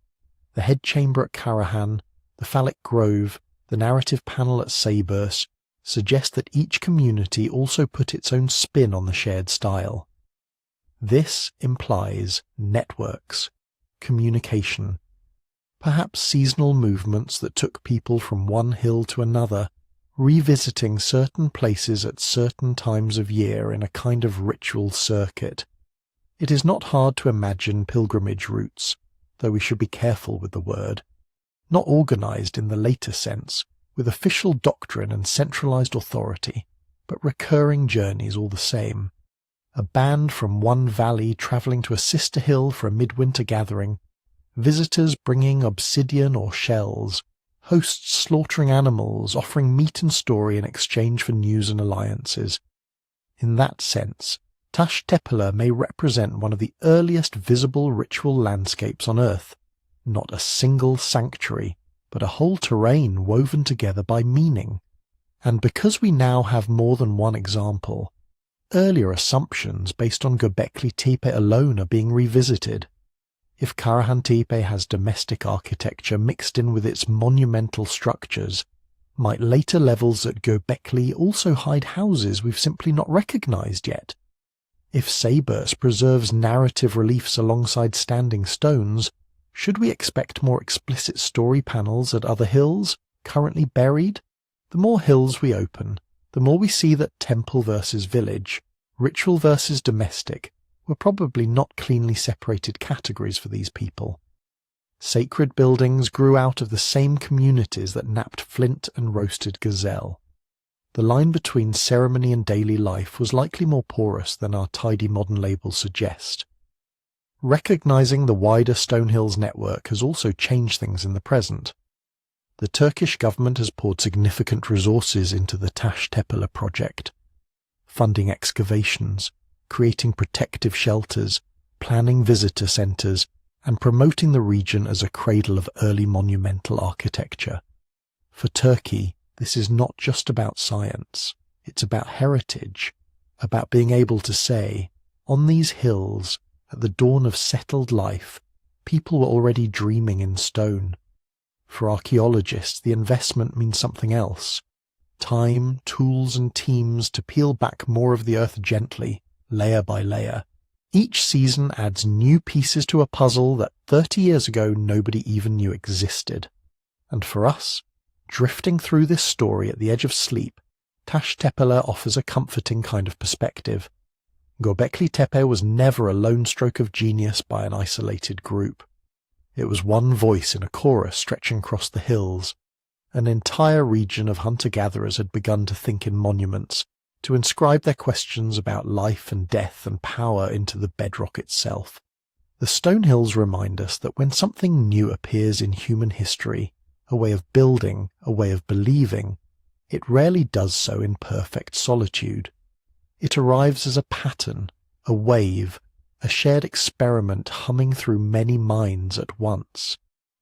the head chamber at Karahan, the phallic grove, the narrative panel at Saburs, suggest that each community also put its own spin on the shared style. This implies networks, communication, perhaps seasonal movements that took people from one hill to another, revisiting certain places at certain times of year in a kind of ritual circuit. It is not hard to imagine pilgrimage routes, though we should be careful with the word, not organized in the later sense, with official doctrine and centralized authority, but recurring journeys all the same. A band from one valley travelling to a sister hill for a midwinter gathering, visitors bringing obsidian or shells, hosts slaughtering animals, offering meat and story in exchange for news and alliances. In that sense, Taş Tepeler may represent one of the earliest visible ritual landscapes on Earth, not a single sanctuary, but a whole terrain woven together by meaning. And because we now have more than one example, earlier assumptions based on Göbekli Tepe alone are being revisited. If Karahan Tepe has domestic architecture mixed in with its monumental structures, might later levels at Göbekli also hide houses we've simply not recognized yet? If Saburs preserves narrative reliefs alongside standing stones, should we expect more explicit story panels at other hills, currently buried? The more hills we open, the more we see that temple versus village, ritual versus domestic, were probably not cleanly separated categories for these people. Sacred buildings grew out of the same communities that knapped flint and roasted gazelle. The line between ceremony and daily life was likely more porous than our tidy modern labels suggest. Recognizing the wider Stonehills network has also changed things in the present. The Turkish government has poured significant resources into the Taş Tepeler project, funding excavations, creating protective shelters, planning visitor centres, and promoting the region as a cradle of early monumental architecture. For Turkey, this is not just about science, it's about heritage, about being able to say, on these hills, at the dawn of settled life, people were already dreaming in stone. For archaeologists, the investment means something else. Time, tools and teams to peel back more of the earth gently, layer by layer. Each season adds new pieces to a puzzle that 30 years ago nobody even knew existed. And for us, drifting through this story at the edge of sleep, Taş Tepeler offers a comforting kind of perspective. Göbekli Tepe was never a lone stroke of genius by an isolated group. It was one voice in a chorus stretching across the hills. An entire region of hunter-gatherers had begun to think in monuments, to inscribe their questions about life and death and power into the bedrock itself. The stone hills remind us that when something new appears in human history, a way of building, a way of believing, it rarely does so in perfect solitude. It arrives as a pattern, a wave, a shared experiment humming through many minds at once.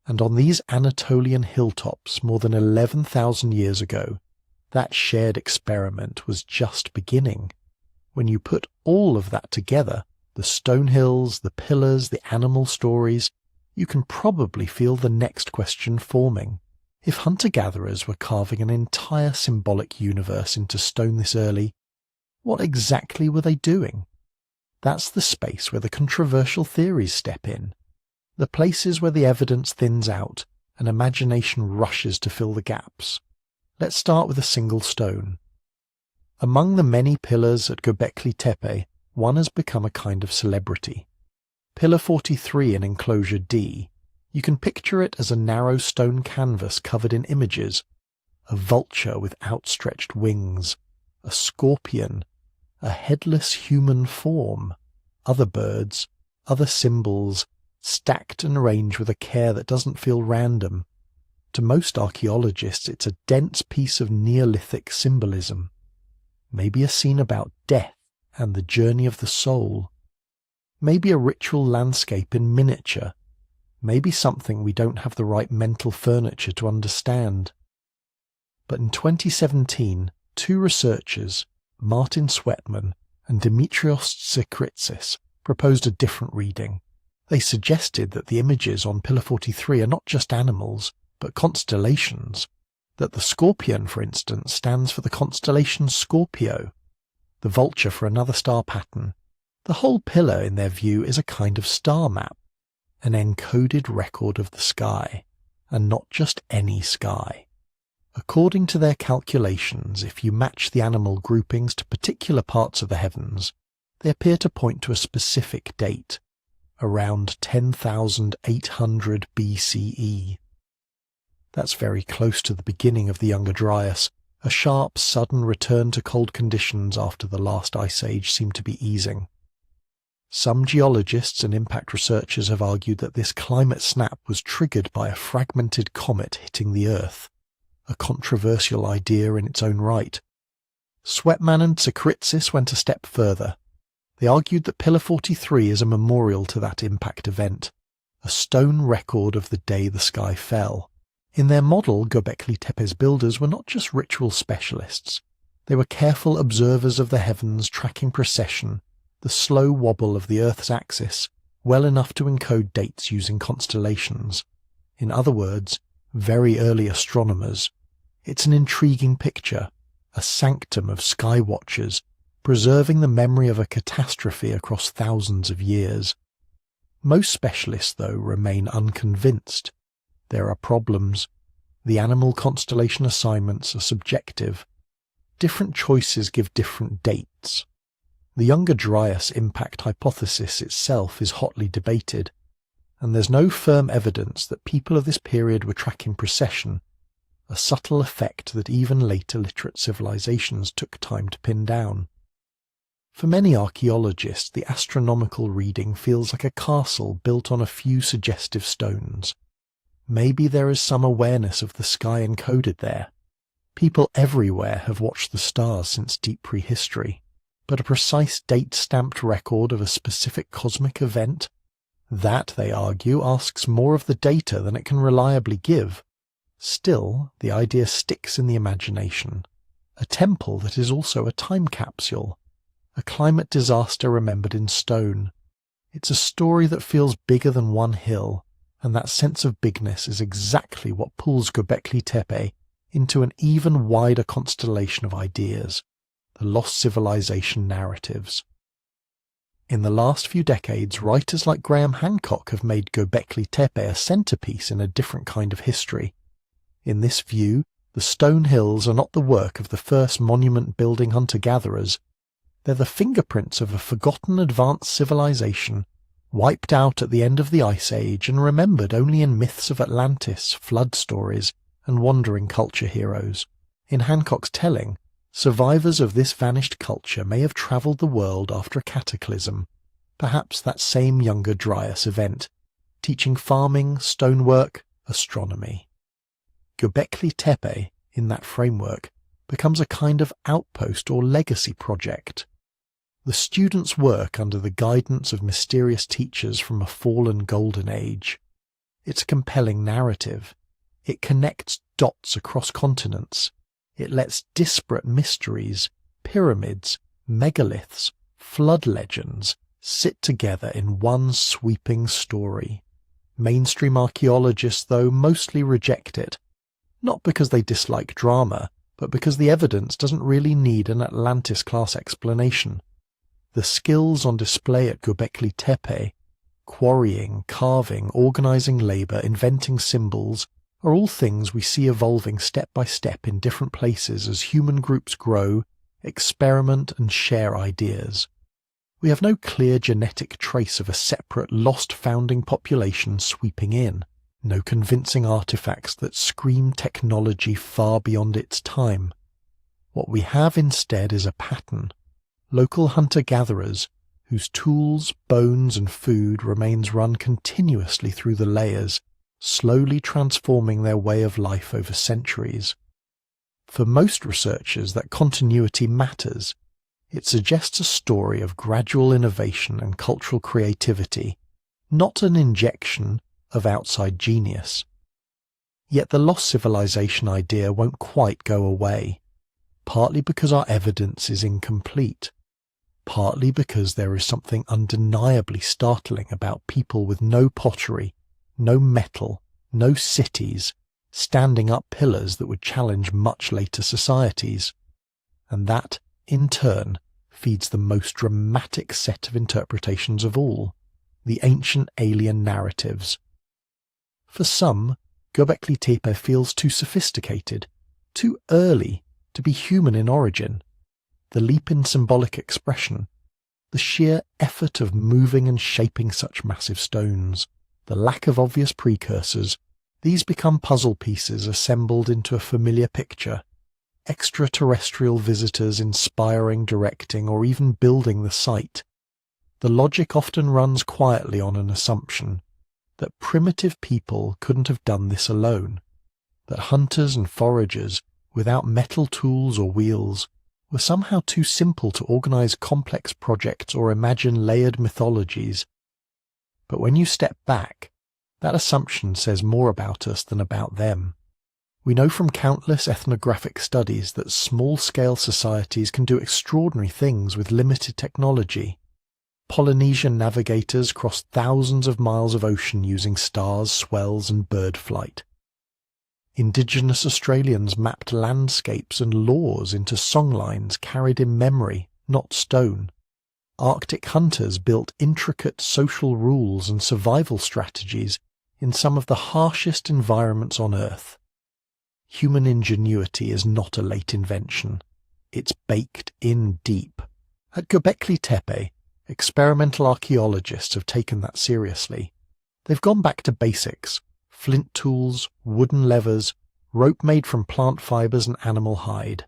And on these Anatolian hilltops more than 11,000 years ago, that shared experiment was just beginning. When you put all of that together, the stone hills, the pillars, the animal stories, you can probably feel the next question forming. If hunter-gatherers were carving an entire symbolic universe into stone this early, what exactly were they doing? That's the space where the controversial theories step in, the places where the evidence thins out and imagination rushes to fill the gaps. Let's start with a single stone. Among the many pillars at Göbekli Tepe, one has become a kind of celebrity. Pillar 43 in Enclosure D. You can picture it as a narrow stone canvas covered in images, a vulture with outstretched wings, a scorpion, a headless human form, other birds, other symbols, stacked and arranged with a care that doesn't feel random. To most archaeologists, it's a dense piece of Neolithic symbolism. Maybe a scene about death and the journey of the soul. Maybe a ritual landscape in miniature. Maybe something we don't have the right mental furniture to understand. But in 2017, two researchers, Martin Sweatman and Dimitrios Tsikritsis, proposed a different reading. They suggested that the images on Pillar 43 are not just animals, but constellations. That the scorpion, for instance, stands for the constellation Scorpio, the vulture for another star pattern. The whole pillar, in their view, is a kind of star map, an encoded record of the sky, and not just any sky. According to their calculations, if you match the animal groupings to particular parts of the heavens, they appear to point to a specific date, around 10,800 BCE. That's very close to the beginning of the Younger Dryas, a sharp, sudden return to cold conditions after the last ice age seemed to be easing. Some geologists and impact researchers have argued that this climate snap was triggered by a fragmented comet hitting the Earth, a controversial idea in its own right. Sweatman and Tsikritsis went a step further. They argued that Pillar 43 is a memorial to that impact event, a stone record of the day the sky fell. In their model, Göbekli Tepe's builders were not just ritual specialists. They were careful observers of the heavens, tracking precession, the slow wobble of the Earth's axis, well enough to encode dates using constellations. In other words, very early astronomers. It's an intriguing picture, a sanctum of sky watchers, preserving the memory of a catastrophe across thousands of years. Most specialists, though, remain unconvinced. There are problems. The animal constellation assignments are subjective. Different choices give different dates. The Younger Dryas impact hypothesis itself is hotly debated, and there's no firm evidence that people of this period were tracking precession, a subtle effect that even later literate civilizations took time to pin down. For many archaeologists, the astronomical reading feels like a castle built on a few suggestive stones. Maybe there is some awareness of the sky encoded there. People everywhere have watched the stars since deep prehistory, but a precise date-stamped record of a specific cosmic event? That, they argue, asks more of the data than it can reliably give. Still, the idea sticks in the imagination. A temple that is also a time capsule. A climate disaster remembered in stone. It's a story that feels bigger than one hill, and that sense of bigness is exactly what pulls Göbekli Tepe into an even wider constellation of ideas, the lost civilization narratives. In the last few decades, writers like Graham Hancock have made Göbekli Tepe a centerpiece in a different kind of history. In this view, the stone hills are not the work of the first monument-building hunter-gatherers. They're the fingerprints of a forgotten advanced civilization, wiped out at the end of the Ice Age and remembered only in myths of Atlantis, flood stories, and wandering culture heroes. In Hancock's telling, survivors of this vanished culture may have travelled the world after a cataclysm, perhaps that same Younger Dryas event, teaching farming, stonework, astronomy. Göbekli Tepe, in that framework, becomes a kind of outpost or legacy project. The students work under the guidance of mysterious teachers from a fallen golden age. It's a compelling narrative. It connects dots across continents. It lets disparate mysteries, pyramids, megaliths, flood legends sit together in one sweeping story. Mainstream archaeologists, though, mostly reject it, not because they dislike drama, but because the evidence doesn't really need an Atlantis-class explanation. The skills on display at Göbekli Tepe, quarrying, carving, organizing labor, inventing symbols, are all things we see evolving step by step in different places as human groups grow, experiment and share ideas. We have no clear genetic trace of a separate, lost founding population sweeping in. no convincing artifacts that scream technology far beyond its time. What we have instead is a pattern. Local hunter-gatherers whose tools, bones and food remains run continuously through the layers, slowly transforming their way of life over centuries. For most researchers, that continuity matters. It suggests a story of gradual innovation and cultural creativity, not an injection of outside genius. Yet the lost civilization idea won't quite go away, partly because our evidence is incomplete, partly because there is something undeniably startling about people with no pottery, no metal, no cities, standing up pillars that would challenge much later societies. And that, in turn, feeds the most dramatic set of interpretations of all, the ancient alien narratives. For some, Göbekli Tepe feels too sophisticated, too early to be human in origin. The leap in symbolic expression, the sheer effort of moving and shaping such massive stones, the lack of obvious precursors, these become puzzle pieces assembled into a familiar picture, extraterrestrial visitors inspiring, directing, or even building the site. The logic often runs quietly on an assumption that primitive people couldn't have done this alone, that hunters and foragers, without metal tools or wheels, were somehow too simple to organize complex projects or imagine layered mythologies. But when you step back, that assumption says more about us than about them. We know from countless ethnographic studies that small-scale societies can do extraordinary things with limited technology. Polynesian navigators crossed thousands of miles of ocean using stars, swells, and bird flight. Indigenous Australians mapped landscapes and laws into songlines carried in memory, not stone. Arctic hunters built intricate social rules and survival strategies in some of the harshest environments on Earth. Human ingenuity is not a late invention. It's baked in deep. At Göbekli Tepe, experimental archaeologists have taken that seriously. They've gone back to basics: flint tools, wooden levers, rope made from plant fibers and animal hide.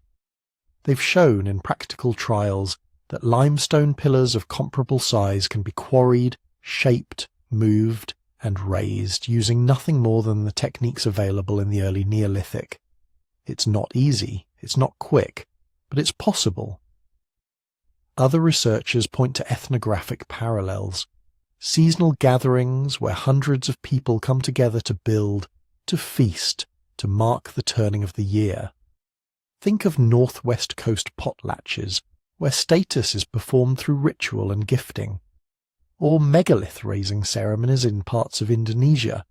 They've shown in practical trials that limestone pillars of comparable size can be quarried, shaped, moved, and raised using nothing more than the techniques available in the early Neolithic. It's not easy, it's not quick, but it's possible. Other researchers point to ethnographic parallels. Seasonal gatherings where hundreds of people come together to build, to feast, to mark the turning of the year. Think of northwest coast potlatches, where status is performed through ritual and gifting. Or megalith-raising ceremonies in parts of Indonesia,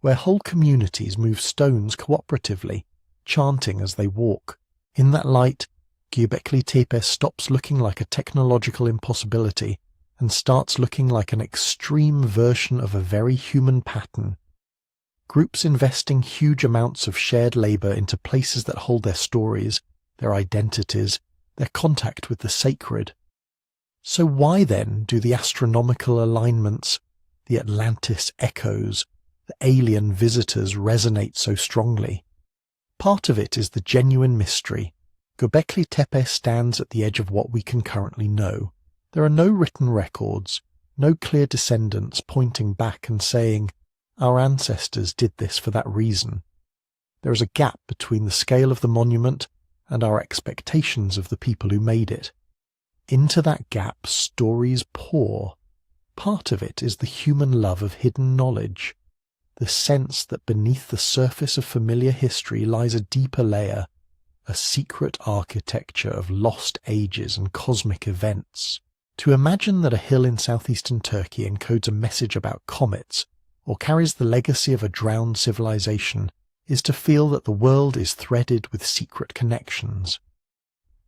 where whole communities move stones cooperatively, chanting as they walk. In that light, Göbekli Tepe stops looking like a technological impossibility and starts looking like an extreme version of a very human pattern. Groups investing huge amounts of shared labour into places that hold their stories, their identities, their contact with the sacred. So why then do the astronomical alignments, the Atlantis echoes, the alien visitors resonate so strongly? Part of it is the genuine mystery. Göbekli Tepe stands at the edge of what we can currently know. There are no written records, no clear descendants pointing back and saying, our ancestors did this for that reason. There is a gap between the scale of the monument and our expectations of the people who made it. Into that gap stories pour. Part of it is the human love of hidden knowledge, the sense that beneath the surface of familiar history lies a deeper layer, a secret architecture of lost ages and cosmic events. To imagine that a hill in southeastern Turkey encodes a message about comets, or carries the legacy of a drowned civilization, is to feel that the world is threaded with secret connections.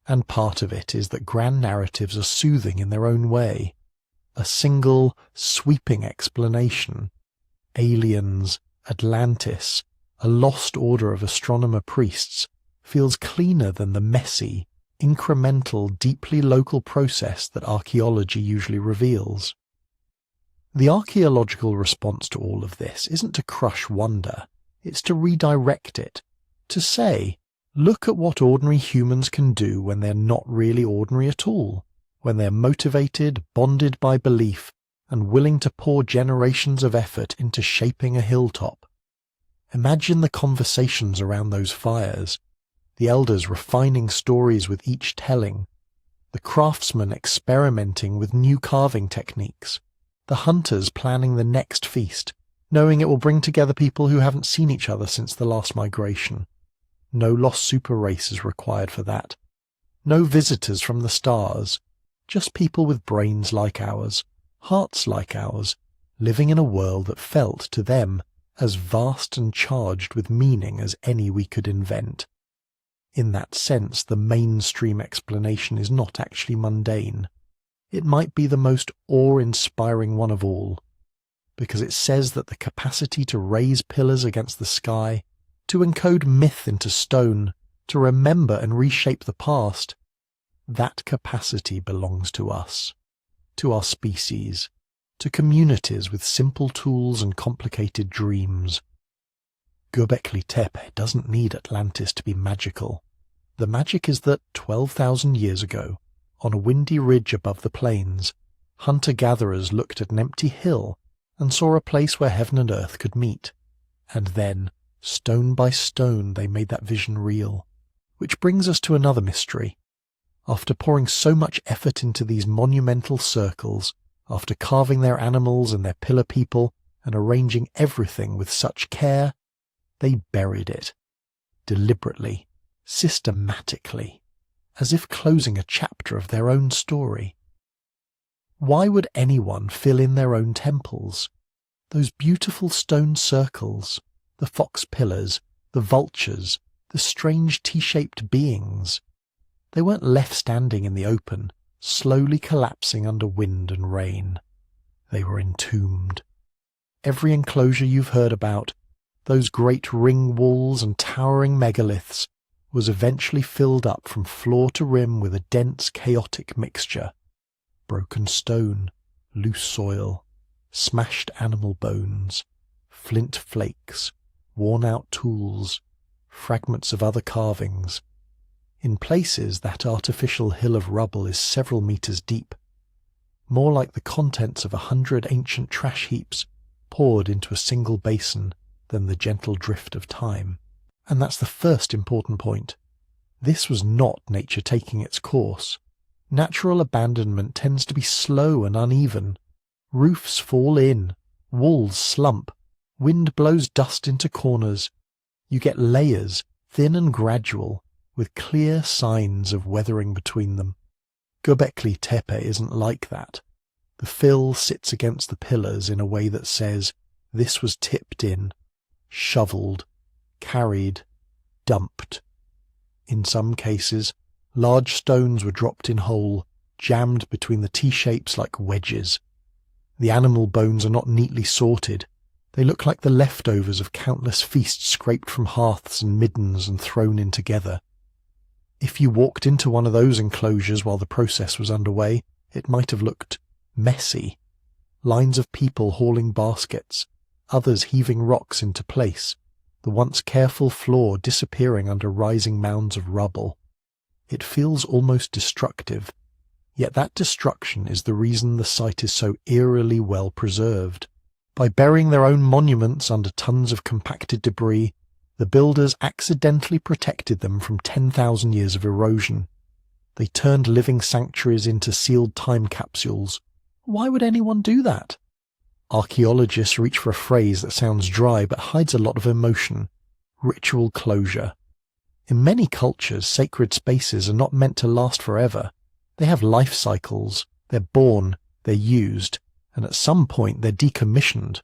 And part of it is that grand narratives are soothing in their own way. A single, sweeping explanation, aliens, Atlantis, a lost order of astronomer priests, feels cleaner than the messy, incremental, deeply local process that archaeology usually reveals. The archaeological response to all of this isn't to crush wonder, it's to redirect it, to say, look at what ordinary humans can do when they're not really ordinary at all, when they're motivated, bonded by belief, and willing to pour generations of effort into shaping a hilltop. Imagine the conversations around those fires, the elders refining stories with each telling, the craftsmen experimenting with new carving techniques, the hunters planning the next feast, knowing it will bring together people who haven't seen each other since the last migration. No lost super races required for that. No visitors from the stars, just people with brains like ours, hearts like ours, living in a world that felt to them as vast and charged with meaning as any we could invent. In that sense, the mainstream explanation is not actually mundane. It might be the most awe-inspiring one of all, because it says that the capacity to raise pillars against the sky, to encode myth into stone, to remember and reshape the past, that capacity belongs to us, to our species, to communities with simple tools and complicated dreams. Göbekli Tepe doesn't need Atlantis to be magical. The magic is that 12,000 years ago, on a windy ridge above the plains, hunter-gatherers looked at an empty hill and saw a place where heaven and earth could meet. And then, stone by stone, they made that vision real. Which brings us to another mystery. After pouring so much effort into these monumental circles, after carving their animals and their pillar people and arranging everything with such care, they buried it, deliberately, systematically, as if closing a chapter of their own story. Why would anyone fill in their own temples? Those beautiful stone circles, the fox pillars, the vultures, the strange T-shaped beings. They weren't left standing in the open, slowly collapsing under wind and rain. They were entombed. Every enclosure you've heard about, those great ring walls and towering megaliths, was eventually filled up from floor to rim with a dense, chaotic mixture. Broken stone, loose soil, smashed animal bones, flint flakes, worn-out tools, fragments of other carvings. In places, that artificial hill of rubble is several meters deep, more like the contents of 100 ancient trash heaps poured into a single basin than the gentle drift of time. And that's the first important point. This was not nature taking its course. Natural abandonment tends to be slow and uneven. Roofs fall in, walls slump, wind blows dust into corners. You get layers, thin and gradual, with clear signs of weathering between them. Göbekli Tepe isn't like that. The fill sits against the pillars in a way that says, this was tipped in, shoveled, carried, dumped. In some cases, large stones were dropped in whole, jammed between the T-shapes like wedges. The animal bones are not neatly sorted. They look like the leftovers of countless feasts scraped from hearths and middens and thrown in together. If you walked into one of those enclosures while the process was underway, it might have looked messy. Lines of people hauling baskets, others heaving rocks into place, the once careful floor disappearing under rising mounds of rubble. It feels almost destructive, yet that destruction is the reason the site is so eerily well preserved. By burying their own monuments under tons of compacted debris, the builders accidentally protected them from 10,000 years of erosion. They turned living sanctuaries into sealed time capsules. Why would anyone do that? Archaeologists reach for a phrase that sounds dry but hides a lot of emotion: ritual closure. In many cultures, sacred spaces are not meant to last forever. They have life cycles. They're born, they're used, and at some point they're decommissioned.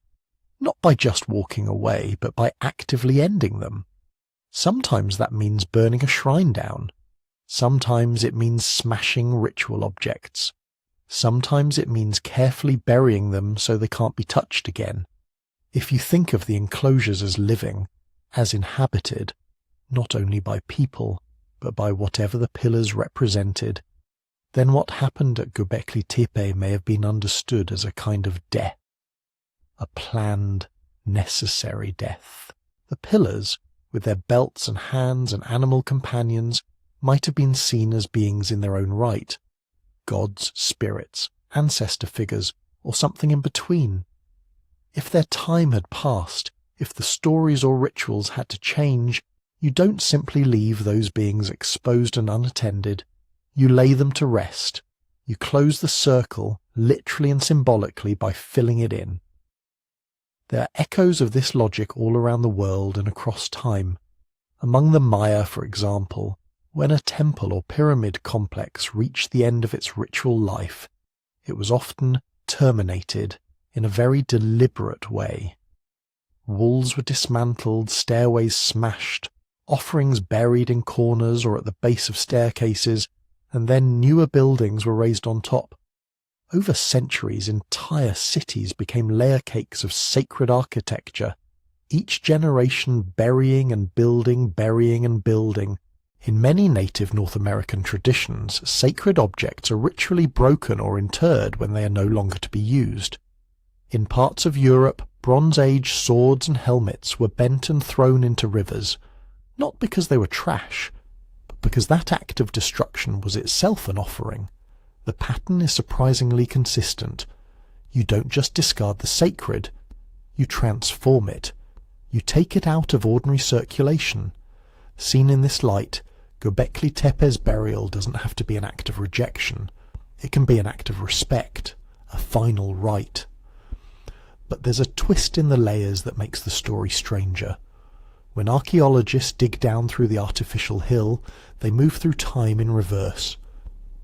Not by just walking away, but by actively ending them. Sometimes that means burning a shrine down. Sometimes it means smashing ritual objects. Sometimes it means carefully burying them so they can't be touched again. If you think of the enclosures as living, as inhabited, not only by people, but by whatever the pillars represented, then what happened at Göbekli Tepe may have been understood as a kind of death. a planned, necessary death. The pillars, with their belts and hands and animal companions, might have been seen as beings in their own right, gods, spirits, ancestor figures, or something in between. If their time had passed, if the stories or rituals had to change, you don't simply leave those beings exposed and unattended. You lay them to rest. You close the circle, literally and symbolically, by filling it in. There are echoes of this logic all around the world and across time. Among the Maya, for example, when a temple or pyramid complex reached the end of its ritual life, it was often terminated in a very deliberate way. Walls were dismantled, stairways smashed, offerings buried in corners or at the base of staircases, and then newer buildings were raised on top. Over centuries, entire cities became layer cakes of sacred architecture, each generation burying and building, burying and building. In many native North American traditions, sacred objects are ritually broken or interred when they are no longer to be used. In parts of Europe, Bronze Age swords and helmets were bent and thrown into rivers, not because they were trash, but because that act of destruction was itself an offering. The pattern is surprisingly consistent. You don't just discard the sacred, you transform it. You take it out of ordinary circulation. Seen in this light, Göbekli Tepe's burial doesn't have to be an act of rejection. It can be an act of respect, a final rite. But there's a twist in the layers that makes the story stranger. When archaeologists dig down through the artificial hill, they move through time in reverse.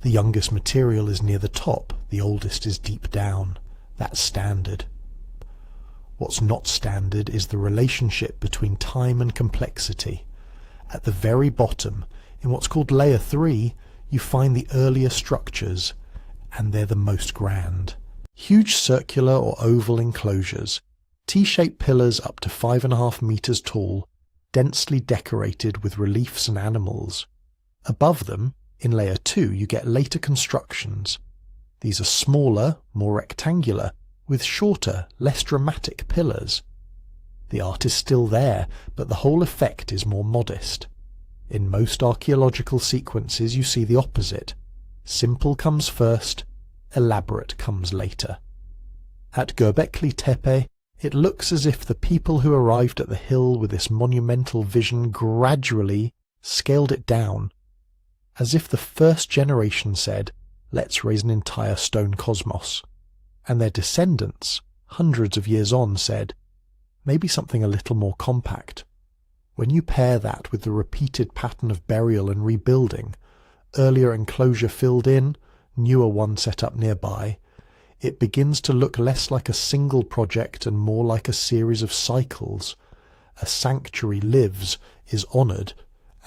The youngest material is near the top, the oldest is deep down. That's standard. What's not standard is the relationship between time and complexity. At the very bottom, in what's called layer 3, you find the earlier structures, and they're the most grand. Huge circular or oval enclosures, T-shaped pillars up to 5.5 meters tall, densely decorated with reliefs and animals. Above them, in layer 2, you get later constructions. These are smaller, more rectangular, with shorter, less dramatic pillars. The art is still there, but the whole effect is more modest. In most archaeological sequences you see the opposite. Simple comes first, elaborate comes later. At Göbekli Tepe, it looks as if the people who arrived at the hill with this monumental vision gradually scaled it down, as if the first generation said, "Let's raise an entire stone cosmos," and their descendants, hundreds of years on, said, maybe something a little more compact. When you pair that with the repeated pattern of burial and rebuilding, earlier enclosure filled in, newer one set up nearby, it begins to look less like a single project and more like a series of cycles. A sanctuary lives, is honoured,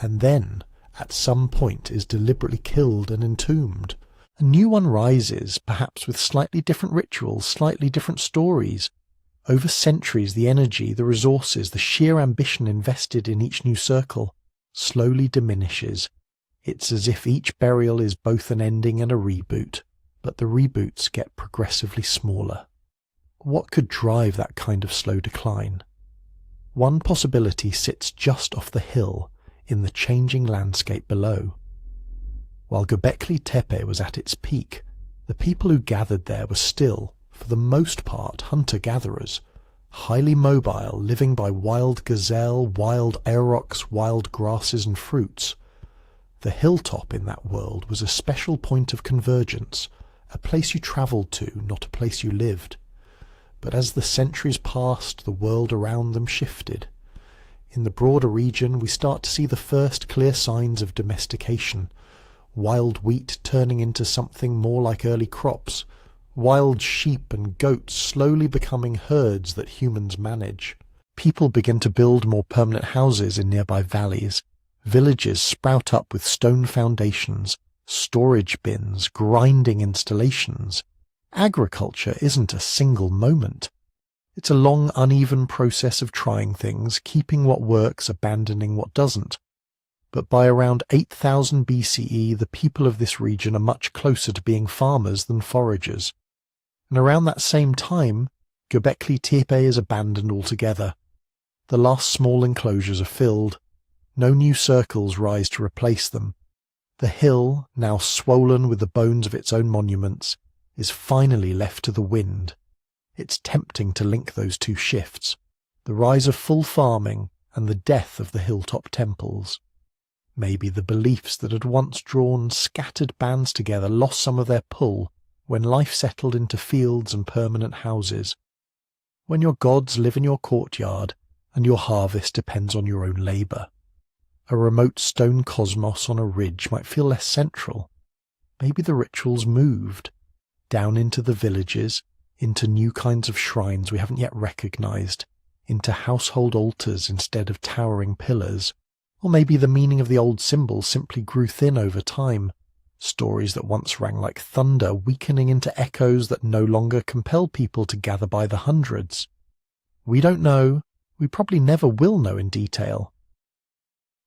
and then, at some point, is deliberately killed and entombed. A new one rises, perhaps with slightly different rituals, slightly different stories. Over centuries, the energy, the resources, the sheer ambition invested in each new circle slowly diminishes. It's as if each burial is both an ending and a reboot, but the reboots get progressively smaller. What could drive that kind of slow decline? One possibility sits just off the hill, in the changing landscape below. While Göbekli Tepe was at its peak, the people who gathered there were still, for the most part, hunter-gatherers, highly mobile, living by wild gazelle, wild aurochs, wild grasses and fruits. The hilltop in that world was a special point of convergence, a place you travelled to, not a place you lived. But as the centuries passed, the world around them shifted. In the broader region, we start to see the first clear signs of domestication, wild wheat turning into something more like early crops, wild sheep and goats slowly becoming herds that humans manage. People begin to build more permanent houses in nearby valleys. Villages sprout up with stone foundations, storage bins, grinding installations. Agriculture isn't a single moment. It's a long, uneven process of trying things, keeping what works, abandoning what doesn't. But by around 8000 BCE, the people of this region are much closer to being farmers than foragers. And around that same time, Göbekli Tepe is abandoned altogether. The last small enclosures are filled. No new circles rise to replace them. The hill, now swollen with the bones of its own monuments, is finally left to the wind. It's tempting to link those two shifts, the rise of full farming and the death of the hilltop temples. Maybe the beliefs that had once drawn scattered bands together lost some of their pull when life settled into fields and permanent houses. When your gods live in your courtyard and your harvest depends on your own labour. A remote stone cosmos on a ridge might feel less central. Maybe the rituals moved down into the villages, into new kinds of shrines we haven't yet recognised, into household altars instead of towering pillars. Or maybe the meaning of the old symbols simply grew thin over time, stories that once rang like thunder weakening into echoes that no longer compel people to gather by the hundreds. We don't know. We probably never will know in detail.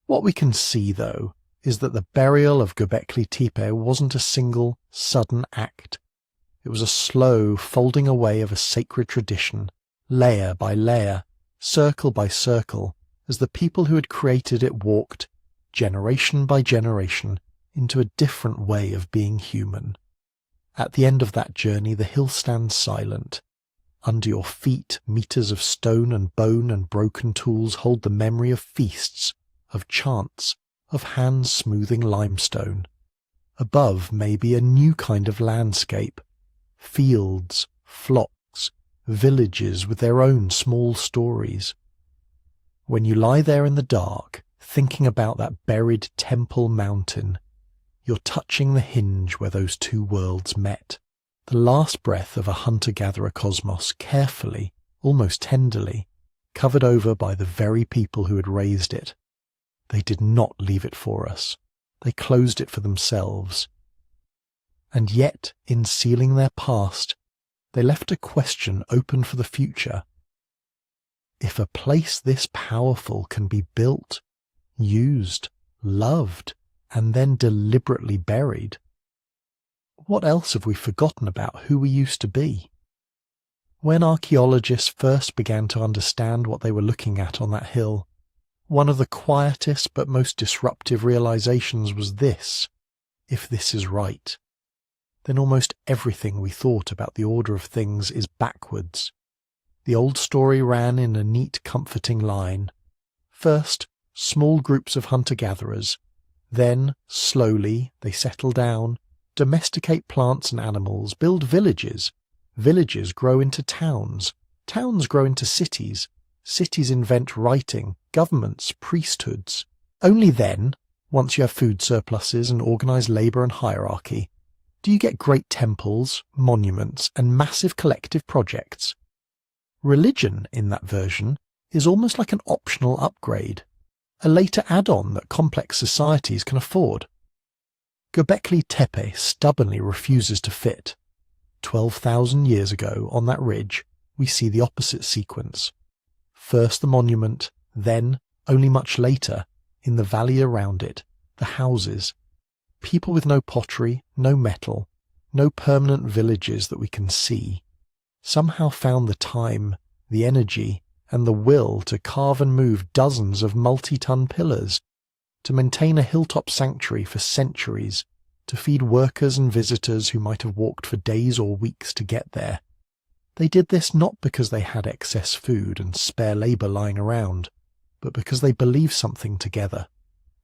What we can see, though, is that the burial of Göbekli Tepe wasn't a single, sudden act. It was a slow folding away of a sacred tradition, layer by layer, circle by circle, as the people who had created it walked, generation by generation, into a different way of being human. At the end of that journey, the hill stands silent. Under your feet, meters of stone and bone and broken tools hold the memory of feasts, of chants, of hands smoothing limestone. Above may be a new kind of landscape, fields, flocks, villages with their own small stories. When you lie there in the dark, thinking about that buried temple mountain, you're touching the hinge where those two worlds met, the last breath of a hunter-gatherer cosmos, carefully, almost tenderly, covered over by the very people who had raised it. They did not leave it for us. They closed it for themselves. And yet, in sealing their past, they left a question open for the future. If a place this powerful can be built, used, loved, and then deliberately buried, what else have we forgotten about who we used to be? When archaeologists first began to understand what they were looking at on that hill, one of the quietest but most disruptive realizations was this: if this is right, then almost everything we thought about the order of things is backwards. The old story ran in a neat, comforting line. First, small groups of hunter-gatherers. Then, slowly, they settle down, domesticate plants and animals, build villages. Villages grow into towns. Towns grow into cities. Cities invent writing, governments, priesthoods. Only then, once you have food surpluses and organised labour and hierarchy, do you get great temples, monuments, and massive collective projects. Religion, in that version, is almost like an optional upgrade, a later add-on that complex societies can afford. Göbekli Tepe stubbornly refuses to fit. 12,000 years ago, on that ridge, we see the opposite sequence. First the monument, then, only much later, in the valley around it, the houses. People with no pottery, no metal, no permanent villages that we can see, somehow found the time, the energy, and the will to carve and move dozens of multi-ton pillars, to maintain a hilltop sanctuary for centuries, to feed workers and visitors who might have walked for days or weeks to get there. They did this not because they had excess food and spare labour lying around, but because they believed something together.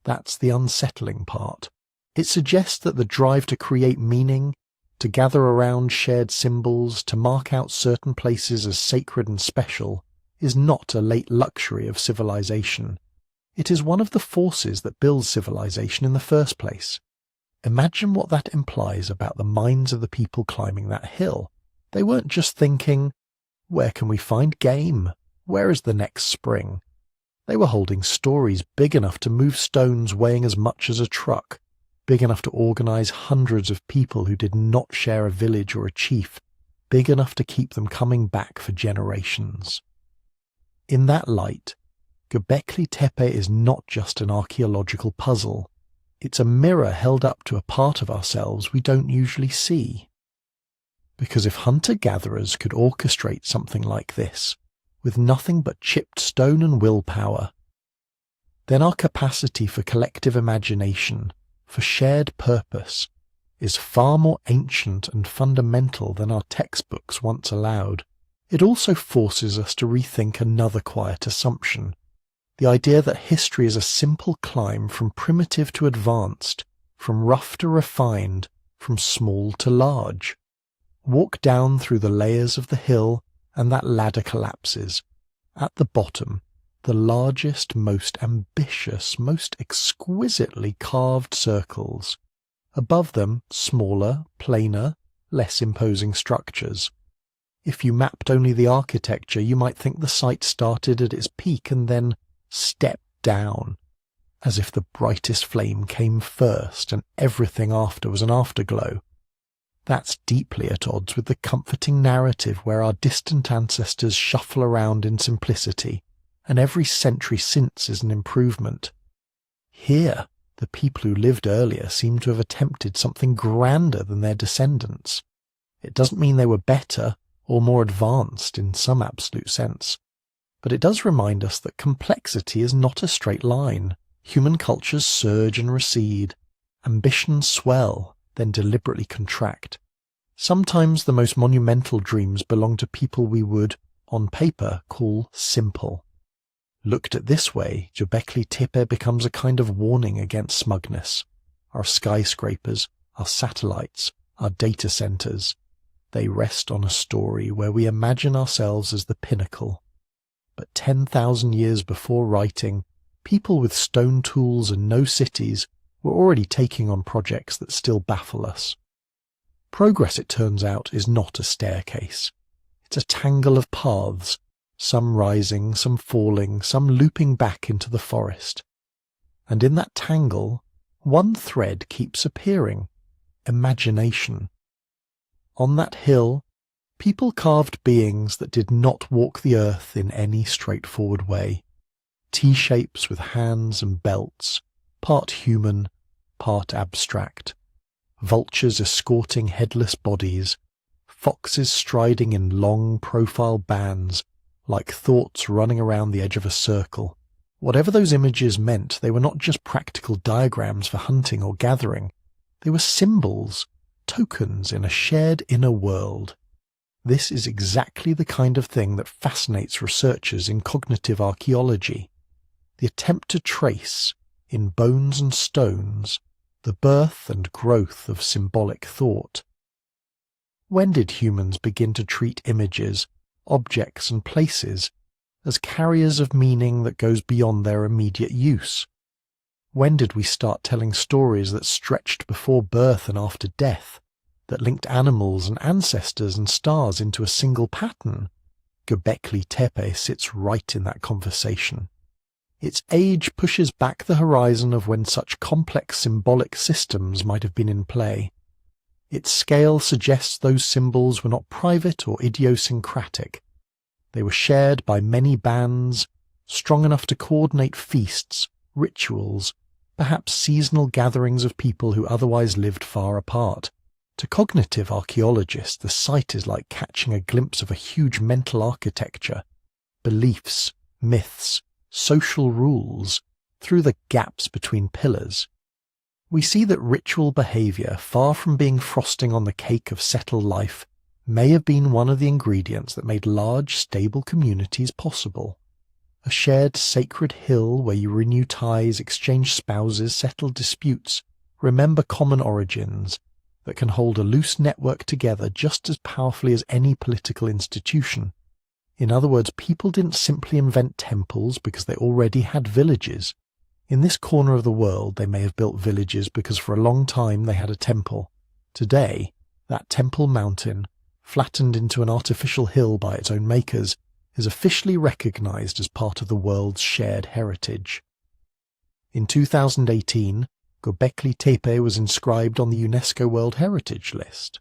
That's the unsettling part. It suggests that the drive to create meaning, to gather around shared symbols, to mark out certain places as sacred and special, is not a late luxury of civilization. It is one of the forces that builds civilization in the first place. Imagine what that implies about the minds of the people climbing that hill. They weren't just thinking, where can we find game? Where is the next spring? They were holding stories big enough to move stones weighing as much as a truck, big enough to organize hundreds of people who did not share a village or a chief, big enough to keep them coming back for generations. In that light, Göbekli Tepe is not just an archaeological puzzle. It's a mirror held up to a part of ourselves we don't usually see. Because if hunter-gatherers could orchestrate something like this, with nothing but chipped stone and willpower, then our capacity for collective imagination, for shared purpose, is far more ancient and fundamental than our textbooks once allowed. It also forces us to rethink another quiet assumption, the idea that history is a simple climb from primitive to advanced, from rough to refined, from small to large. Walk down through the layers of the hill and that ladder collapses. At the bottom, the largest, most ambitious, most exquisitely carved circles. Above them, smaller, plainer, less imposing structures. If you mapped only the architecture, you might think the site started at its peak and then stepped down, as if the brightest flame came first and everything after was an afterglow. That's deeply at odds with the comforting narrative where our distant ancestors shuffle around in simplicity, and every century since is an improvement. Here, the people who lived earlier seem to have attempted something grander than their descendants. It doesn't mean they were better or more advanced in some absolute sense, but it does remind us that complexity is not a straight line. Human cultures surge and recede, ambitions swell, then deliberately contract. Sometimes the most monumental dreams belong to people we would, on paper, call simple. Looked at this way, Göbekli Tepe becomes a kind of warning against smugness. Our skyscrapers, our satellites, our data centers, they rest on a story where we imagine ourselves as the pinnacle. But 10,000 years before writing, people with stone tools and no cities were already taking on projects that still baffle us. Progress, it turns out, is not a staircase. It's a tangle of paths, some rising, some falling, some looping back into the forest. And in that tangle, one thread keeps appearing: imagination. On that hill, people carved beings that did not walk the earth in any straightforward way. T-shapes with hands and belts, part human, part abstract. Vultures escorting headless bodies, foxes striding in long profile bands, like thoughts running around the edge of a circle. Whatever those images meant, they were not just practical diagrams for hunting or gathering. They were symbols, tokens in a shared inner world. This is exactly the kind of thing that fascinates researchers in cognitive archaeology. The attempt to trace, in bones and stones, the birth and growth of symbolic thought. When did humans begin to treat images, objects and places as carriers of meaning that goes beyond their immediate use? When did we start telling stories that stretched before birth and after death, that linked animals and ancestors and stars into a single pattern? Göbekli Tepe sits right in that conversation. Its age pushes back the horizon of when such complex symbolic systems might have been in play. Its scale suggests those symbols were not private or idiosyncratic. They were shared by many bands, strong enough to coordinate feasts, rituals, perhaps seasonal gatherings of people who otherwise lived far apart. To cognitive archaeologists, the site is like catching a glimpse of a huge mental architecture, beliefs, myths, social rules, through the gaps between pillars. We see that ritual behavior, far from being frosting on the cake of settled life, may have been one of the ingredients that made large, stable communities possible. A shared sacred hill where you renew ties, exchange spouses, settle disputes, remember common origins, that can hold a loose network together just as powerfully as any political institution. In other words, people didn't simply invent temples because they already had villages. In this corner of the world, they may have built villages because for a long time they had a temple. Today, that temple mountain, flattened into an artificial hill by its own makers, is officially recognized as part of the world's shared heritage. In 2018, Göbekli Tepe was inscribed on the UNESCO World Heritage List.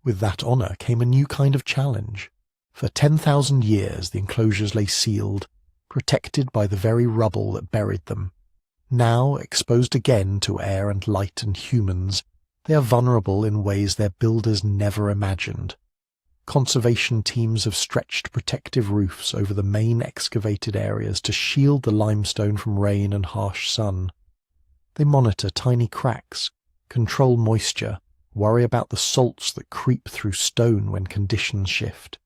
With that honor came a new kind of challenge. For 10,000 years the enclosures lay sealed, protected by the very rubble that buried them. Now, exposed again to air and light and humans, They are vulnerable in ways their builders never imagined. Conservation teams have stretched protective roofs over the main excavated areas to shield the limestone from rain and harsh sun. They monitor tiny cracks, control moisture, worry about the salts that creep through stone when conditions shift.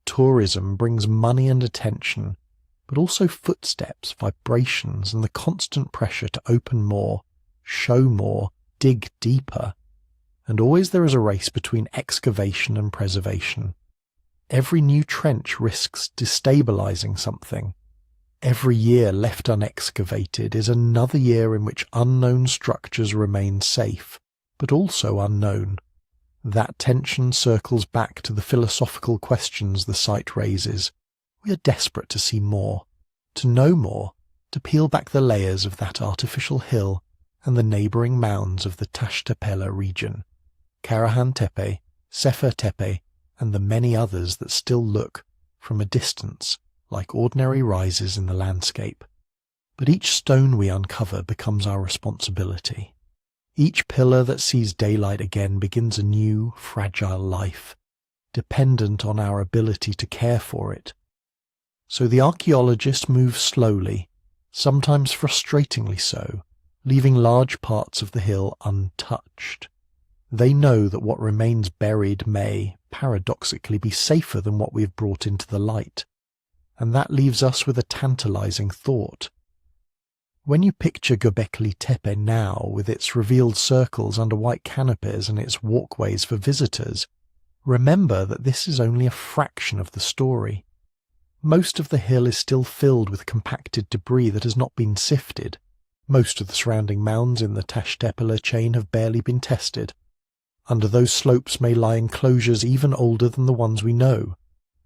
Tourism brings money and attention, but also footsteps, vibrations, and the constant pressure to open more, show more, dig deeper. And always there is a race between excavation and preservation. Every new trench risks destabilizing something. Every year left unexcavated is another year in which unknown structures remain safe, but also unknown. That tension circles back to the philosophical questions the site raises. We are desperate to see more, to know more, to peel back the layers of that artificial hill and the neighbouring mounds of the Taş Tepeler region. Karahan Tepe, Sefer Tepe, and the many others that still look, from a distance, like ordinary rises in the landscape. But each stone we uncover becomes our responsibility. Each pillar that sees daylight again begins a new, fragile life, dependent on our ability to care for it. So the archaeologist moves slowly, sometimes frustratingly so, leaving large parts of the hill untouched. They know that what remains buried may, paradoxically, be safer than what we have brought into the light. And that leaves us with a tantalizing thought. When you picture Göbekli Tepe now, with its revealed circles under white canopies and its walkways for visitors, remember that this is only a fraction of the story. Most of the hill is still filled with compacted debris that has not been sifted. Most of the surrounding mounds in the Taş Tepeler chain have barely been tested. Under those slopes may lie enclosures even older than the ones we know,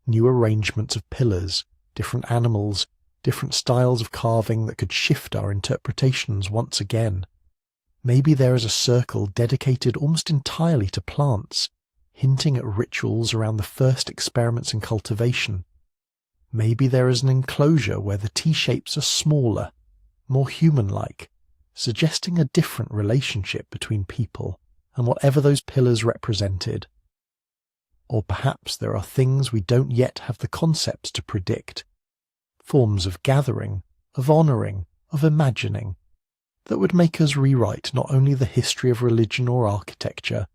new arrangements of pillars, different animals, different styles of carving that could shift our interpretations once again. Maybe there is a circle dedicated almost entirely to plants, hinting at rituals around the first experiments in cultivation. Maybe there is an enclosure where the T-shapes are smaller, more human-like, suggesting a different relationship between people and whatever those pillars represented. Or perhaps there are things we don't yet have the concepts to predict, forms of gathering, of honouring, of imagining, that would make us rewrite not only the history of religion or architecture,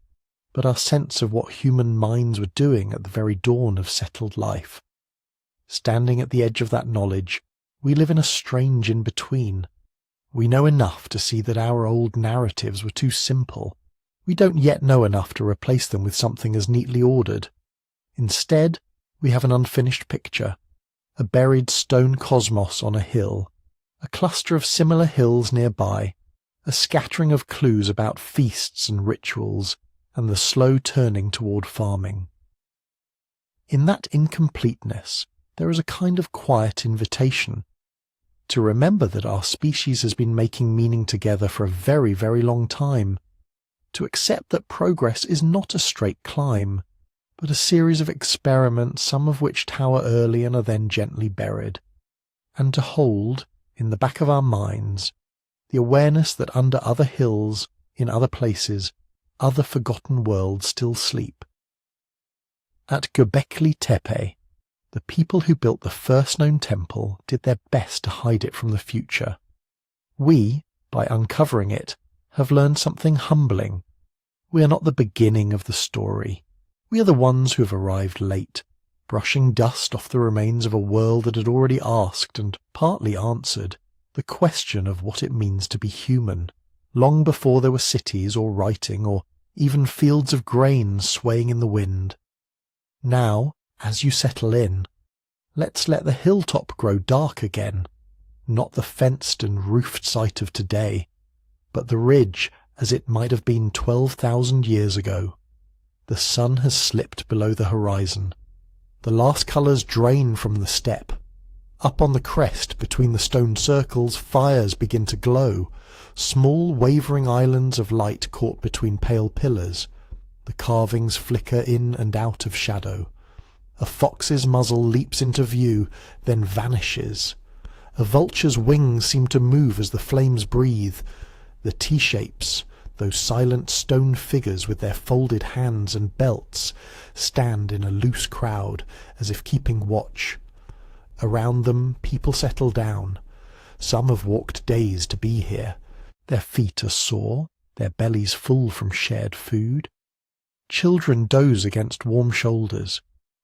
but our sense of what human minds were doing at the very dawn of settled life. Standing at the edge of that knowledge, we live in a strange in-between. We know enough to see that our old narratives were too simple. We don't yet know enough to replace them with something as neatly ordered. Instead, we have an unfinished picture, a buried stone cosmos on a hill, a cluster of similar hills nearby, a scattering of clues about feasts and rituals, and the slow turning toward farming. In that incompleteness, there is a kind of quiet invitation to remember that our species has been making meaning together for a very, very long time, to accept that progress is not a straight climb, but a series of experiments, some of which tower early and are then gently buried, and to hold, in the back of our minds, the awareness that under other hills, in other places, other forgotten worlds still sleep. At Göbekli Tepe, the people who built the first known temple did their best to hide it from the future. We, by uncovering it, have learned something humbling. We are not the beginning of the story. We are the ones who have arrived late, brushing dust off the remains of a world that had already asked and partly answered the question of what it means to be human, long before there were cities or writing or even fields of grain swaying in the wind. Now, as you settle in, let's let the hilltop grow dark again, not the fenced and roofed site of today, but the ridge as it might have been 12,000 years ago. The sun has slipped below the horizon. The last colours drain from the steppe. Up on the crest, between the stone circles, fires begin to glow, small wavering islands of light caught between pale pillars. The carvings flicker in and out of shadow. A fox's muzzle leaps into view, then vanishes. A vulture's wings seem to move as the flames breathe. The T-shapes, those silent stone figures with their folded hands and belts stand in a loose crowd as if keeping watch. Around them, people settle down. Some have walked days to be here. Their feet are sore, their bellies full from shared food. Children doze against warm shoulders.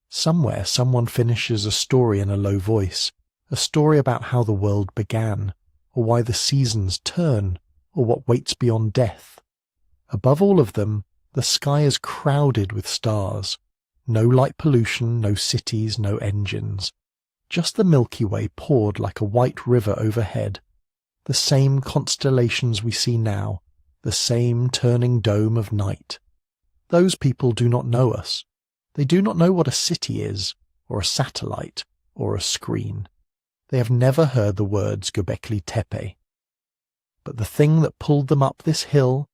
Somewhere someone finishes a story in a low voice, a story about how the world began, or why the seasons turn, or what waits beyond death. Above all of them, the sky is crowded with stars. No light pollution, no cities, no engines. Just the Milky Way poured like a white river overhead. The same constellations we see now, the same turning dome of night. Those people do not know us. They do not know what a city is, or a satellite, or a screen. They have never heard the words Göbekli Tepe. But the thing that pulled them up this hill,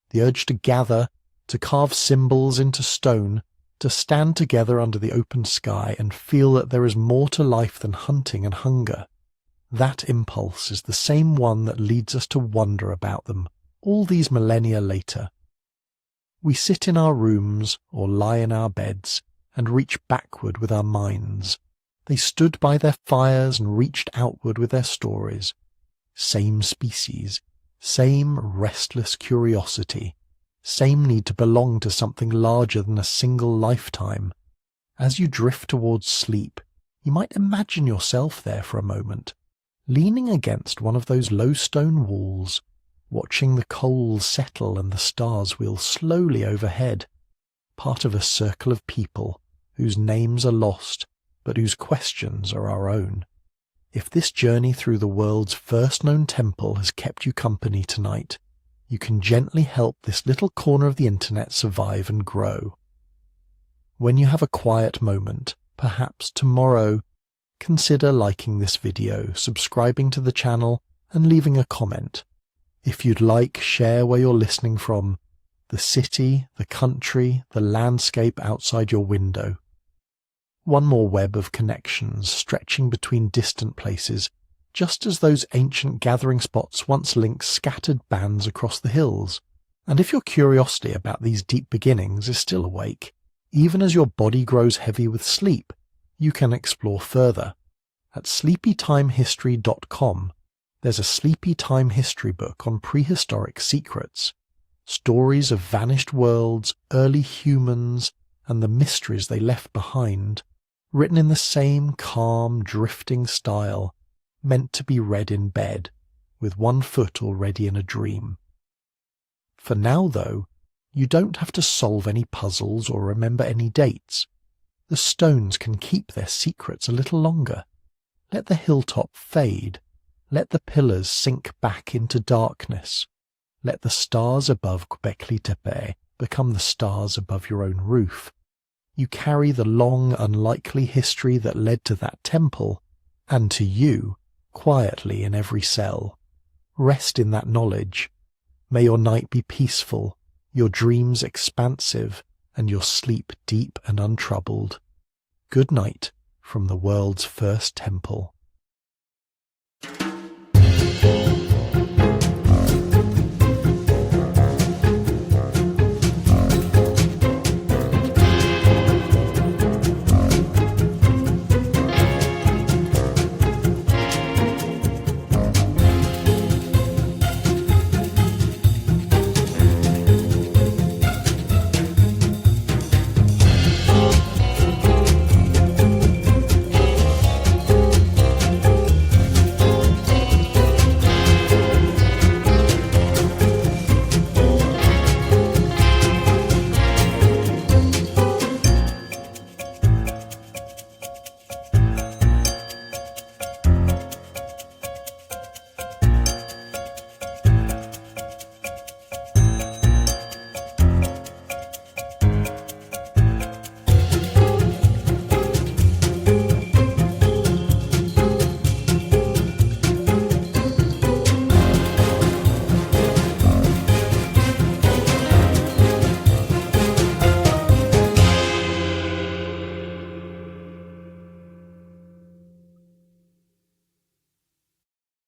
the urge to gather, to carve symbols into stone, to stand together under the open sky and feel that there is more to life than hunting and hunger, that impulse is the same one that leads us to wonder about them all these millennia later. We sit in our rooms or lie in our beds and reach backward with our minds. They stood by their fires and reached outward with their stories. Same species, same restless curiosity, same need to belong to something larger than a single lifetime. As you drift towards sleep, you might imagine yourself there for a moment, leaning against one of those low stone walls, watching the coals settle and the stars wheel slowly overhead, part of a circle of people whose names are lost, but whose questions are our own. If this journey through the world's first known temple has kept you company tonight, you can gently help this little corner of the internet survive and grow. When you have a quiet moment, perhaps tomorrow, consider liking this video, subscribing to the channel, and leaving a comment. If you'd like, share where you're listening from, the city, the country, the landscape outside your window. One more web of connections stretching between distant places, just as those ancient gathering spots once linked scattered bands across the hills. And if your curiosity about these deep beginnings is still awake, even as your body grows heavy with sleep, you can explore further. At sleepytimehistory.com, there's a Sleepy Time history book on prehistoric secrets, stories of vanished worlds, early humans, and the mysteries they left behind, written in the same calm, drifting style, meant to be read in bed, with one foot already in a dream. For now, though, you don't have to solve any puzzles or remember any dates. The stones can keep their secrets a little longer. Let the hilltop fade. Let the pillars sink back into darkness. Let the stars above Göbekli Tepe become the stars above your own roof. You carry the long, unlikely history that led to that temple, and to you, quietly in every cell. Rest in that knowledge. May your night be peaceful, your dreams expansive, and your sleep deep and untroubled. Good night from the world's first temple.